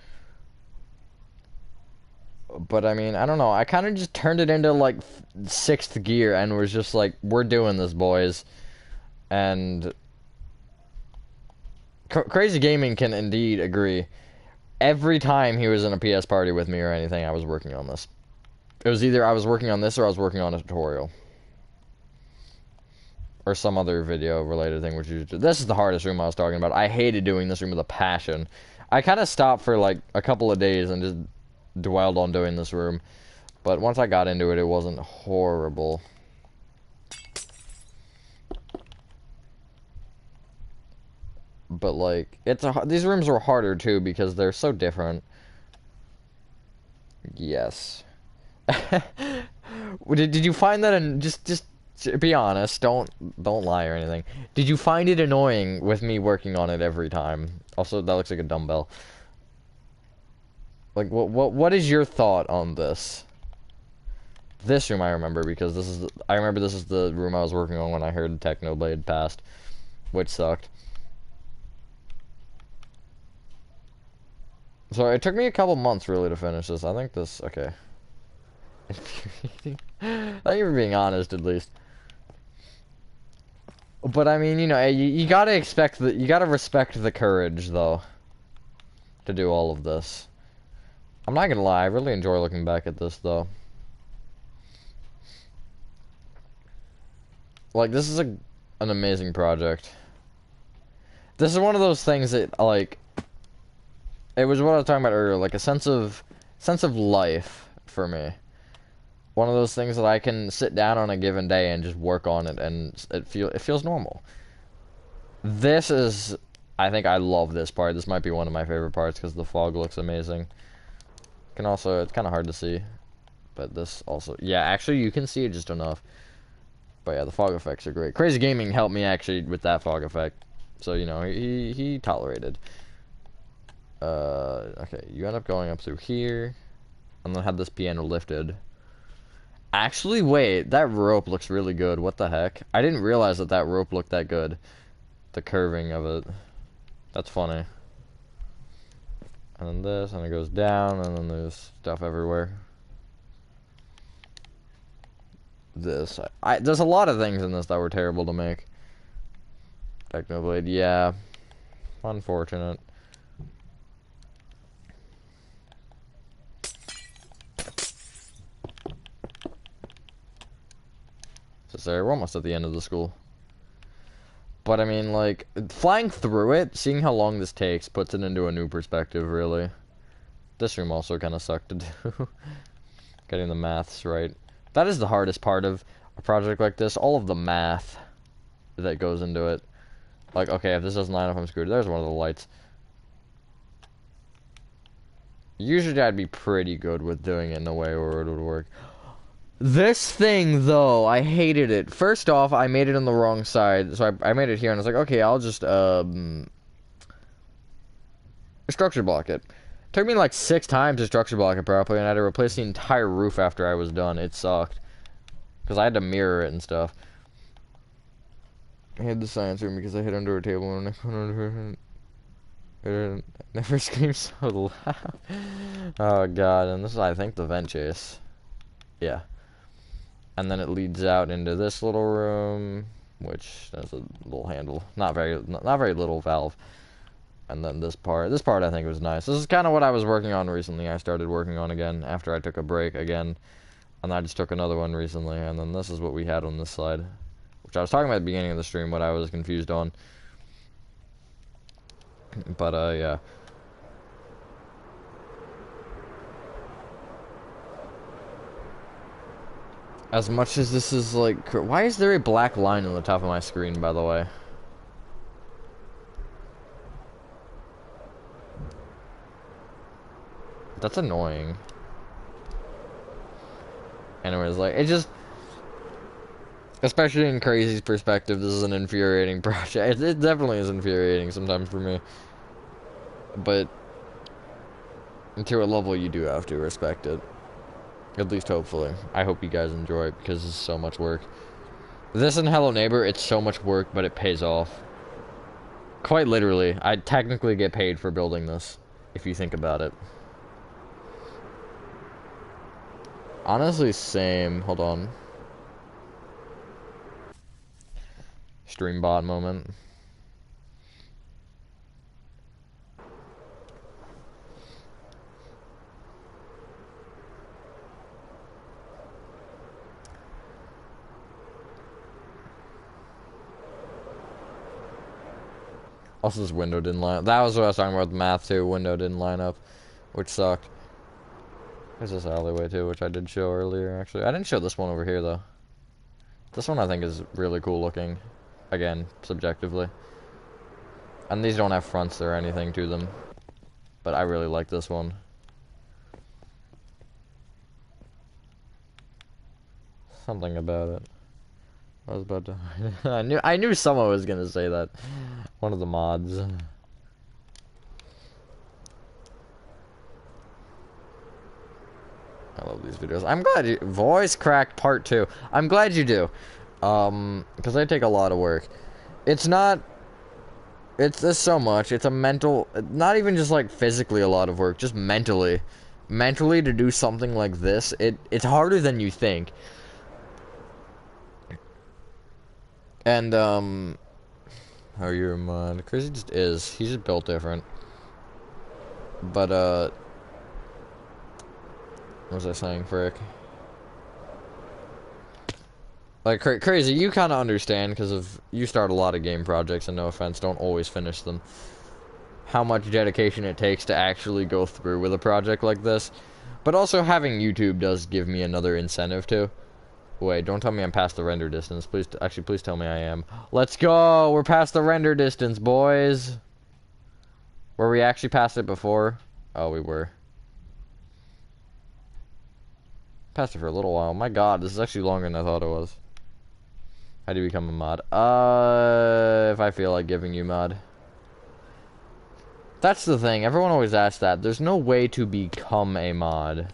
But, I mean, I don't know. I kind of just turned it into, like, 6th gear, and was just like, we're doing this, boys. And Crazy Gaming can indeed agree. Every time he was in a PS party with me or anything, I was working on this. It was either I was working on this or I was working on a tutorial. Or some other video-related thing, which is... This is the hardest room I was talking about. I hated doing this room with a passion. I kind of stopped for, like, a couple of days and just dwelled on doing this room. But once I got into it, it wasn't horrible. But, like, these rooms were harder, too, because they're so different. Yes. Did you find that, just be honest, don't lie or anything. Did you find it annoying with me working on it every time? Also, that looks like a dumbbell. Like, what is your thought on this? This room I remember, because I remember this is the room I was working on when I heard Technoblade passed, which sucked. So it took me a couple months really to finish this. I think this, okay. Infuriating. Thank you for being honest, at least. But I mean, you know, you gotta you gotta respect the courage, though, to do all of this. I'm not gonna lie, I really enjoy looking back at this, though. Like, this is an amazing project. This is one of those things that, like, it was what I was talking about earlier, like a sense of life for me. One of those things that I can sit down on a given day and just work on it, and it feels normal. This is, I think I love this part. This might be one of my favorite parts because the fog looks amazing. Can also, it's kind of hard to see, but this also, yeah, actually you can see it just enough. But yeah, the fog effects are great. Crazy Gaming helped me actually with that fog effect. So, you know, he tolerated. Okay, you end up going up through here. And then have this piano lifted. Actually, wait, that rope looks really good. What the heck? I didn't realize that that rope looked that good. The curving of it. That's funny. And then this, and it goes down, and then there's stuff everywhere. This. There's a lot of things in this that were terrible to make. Technoblade, yeah. Unfortunate. We're almost at the end of the school. But I mean, like, flying through it, seeing how long this takes, puts it into a new perspective, really. This room also kind of sucked to do. Getting the maths right. That is the hardest part of a project like this. All of the math that goes into it. Like, okay, if this doesn't line up, I'm screwed. There's one of the lights. Usually I'd be pretty good with doing it in a way where it would work. This thing, though, I hated it. First off, I made it on the wrong side. So I made it here, and I was like, okay, I'll just, structure block it. Took me like 6 times to structure block it properly, and I had to replace the entire roof after I was done. It sucked. Because I had to mirror it and stuff. I had the science room because I hid under a table and I put under it. Never screamed so loud. Oh god, and this is, I think, the vent chase. Yeah. And then it leads out into this little room, which has a little handle. Not very little valve. And then this part I think was nice. This is kind of what I was working on recently. I started working on again after I took a break again. And I just took another one recently. And then this is what we had on this side. Which I was talking about at the beginning of the stream, what I was confused on. But, yeah. As much as this is, like... Why is there a black line on the top of my screen, by the way? That's annoying. Anyways, like, it just... Especially in Crazy's perspective, this is an infuriating project. It definitely is infuriating sometimes for me. But... to a level, you do have to respect it. At least hopefully. I hope you guys enjoy it, because it's so much work. This and Hello Neighbor, it's so much work, but it pays off. Quite literally. I technically get paid for building this, if you think about it. Honestly, same. Hold on. Stream bot moment. Also, this window didn't line up. That was what I was talking about with math, too. Window didn't line up, which sucked. There's this alleyway, too, which I did show earlier, actually. I didn't show this one over here, though. This one, I think, is really cool looking. Again, subjectively. And these don't have fronts or anything to them. But I really like this one. Something about it. I was about to... I knew someone was gonna say that. One of the mods. I love these videos. I'm glad you... Voice crack part 2. I'm glad you do. Because they take a lot of work. It's not... It's this so much. It's a mental... Not even just, like, physically a lot of work. Just mentally. Mentally, to do something like this, it's harder than you think. And, how you're a mod. Crazy just is. He's just built different. But, what was I saying, frick? Like, Crazy, you kind of understand, because of... You start a lot of game projects, and no offense, don't always finish them. How much dedication it takes to actually go through with a project like this. But also, having YouTube does give me another incentive, too. Wait, don't tell me I'm past the render distance. Please, actually, please tell me I am. Let's go! We're past the render distance, boys! Were we actually past it before? Oh, we were. Passed it for a little while. My god, this is actually longer than I thought it was. How do you become a mod? If I feel like giving you mod. That's the thing. Everyone always asks that. There's no way to become a mod.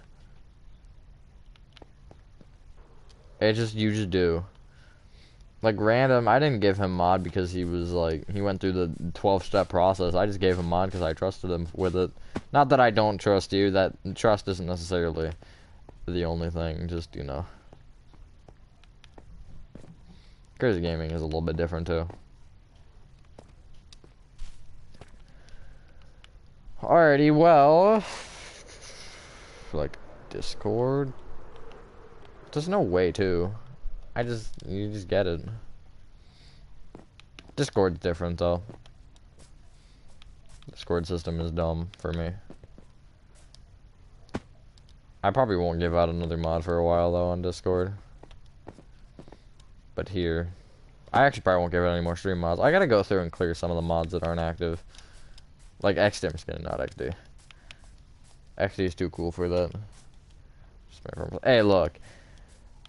You just do. Like, random, I didn't give him mod because he was, like, he went through the 12-step process. I just gave him mod because I trusted him with it. Not that I don't trust you. That trust isn't necessarily the only thing. Just, you know. Crazy Gaming is a little bit different, too. Alrighty, well... Like, Discord? There's no way to. You just get it. Discord's different, though. Discord system is dumb for me. I probably won't give out another mod for a while, though, on Discord. But here... I actually probably won't give out any more stream mods. I gotta go through and clear some of the mods that aren't active. Like, XD, I'm just kidding, not XD. XD is too cool for that. Hey, look.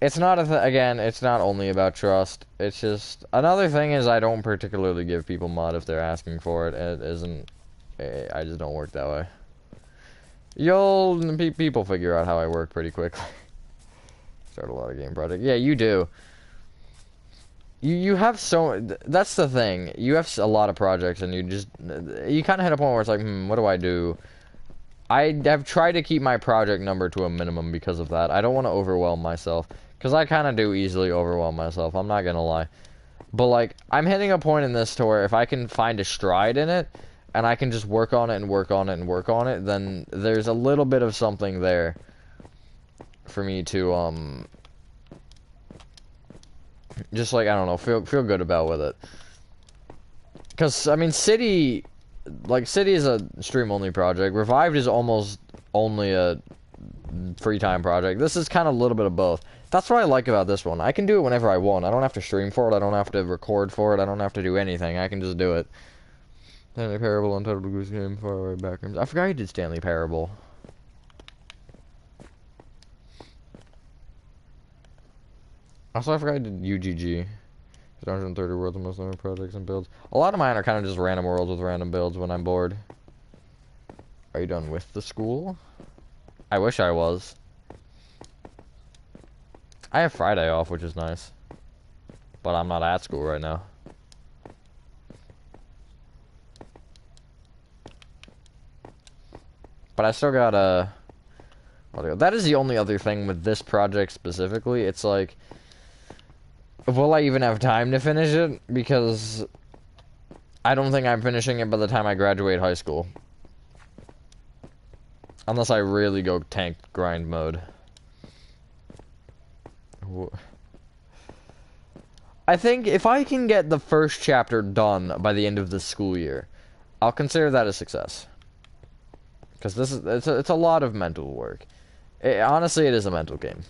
It's not again, it's not only about trust. It's just... Another thing is I don't particularly give people mod if they're asking for it. It isn't... I just don't work that way. People figure out how I work pretty quickly. Start a lot of game projects. Yeah, you do. You have so... That's the thing. You have a lot of projects and you just... You kind of hit a point where it's like, what do I do? I have tried to keep my project number to a minimum because of that. I don't want to overwhelm myself. Because I kind of do easily overwhelm myself, I'm not gonna lie. But, like, I'm hitting a point in this to where if I can find a stride in it, and I can just work on it and work on it and work on it, then there's a little bit of something there for me to, just, like, I don't know, feel good about with it. Because, I mean, City is a stream-only project. Revived is almost only a free-time project. This is kind of a little bit of both. That's what I like about this one. I can do it whenever I want. I don't have to stream for it. I don't have to record for it. I don't have to do anything. I can just do it. Stanley Parable, Untitled Goose Game, Far Away Backrooms. I forgot you did Stanley Parable. Also, I forgot I did UGG. 130 worlds and most number of projects and builds. A lot of mine are kind of just random worlds with random builds when I'm bored. Are you done with the school? I wish I was. I have Friday off, which is nice. But I'm not at school right now. But I still got a... That is the only other thing with this project specifically. It's like... Will I even have time to finish it? Because... I don't think I'm finishing it by the time I graduate high school. Unless I really go tank grind mode. I think if I can get the first chapter done by the end of the school year, I'll consider that a success. Because it's a lot of mental work. Honestly, it is a mental game.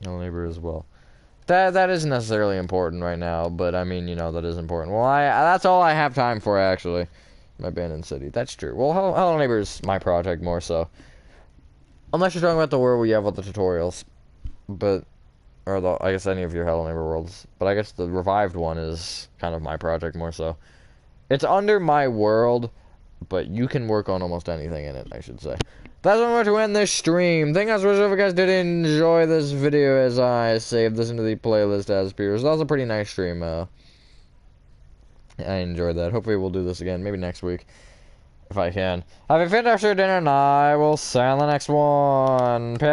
No neighbor as well. That isn't necessarily important right now, but I mean, you know, that is important. Well, that's all I have time for actually. My abandoned city. That's true. Well, Hello Neighbor is my project more so. Unless you're talking about the world where you have all the tutorials. But, or I guess any of your Hello Neighbor worlds. But I guess the revived one is kind of my project more so. It's under my world, but you can work on almost anything in it, I should say. That's what I'm going to end this stream. Thank you guys if you guys did enjoy this video as I saved this into the playlist as peers. That was a pretty nice stream. I enjoyed that. Hopefully we'll do this again, maybe next week. If I can. Have you finished your dinner? And I will see you on the next one. Peace.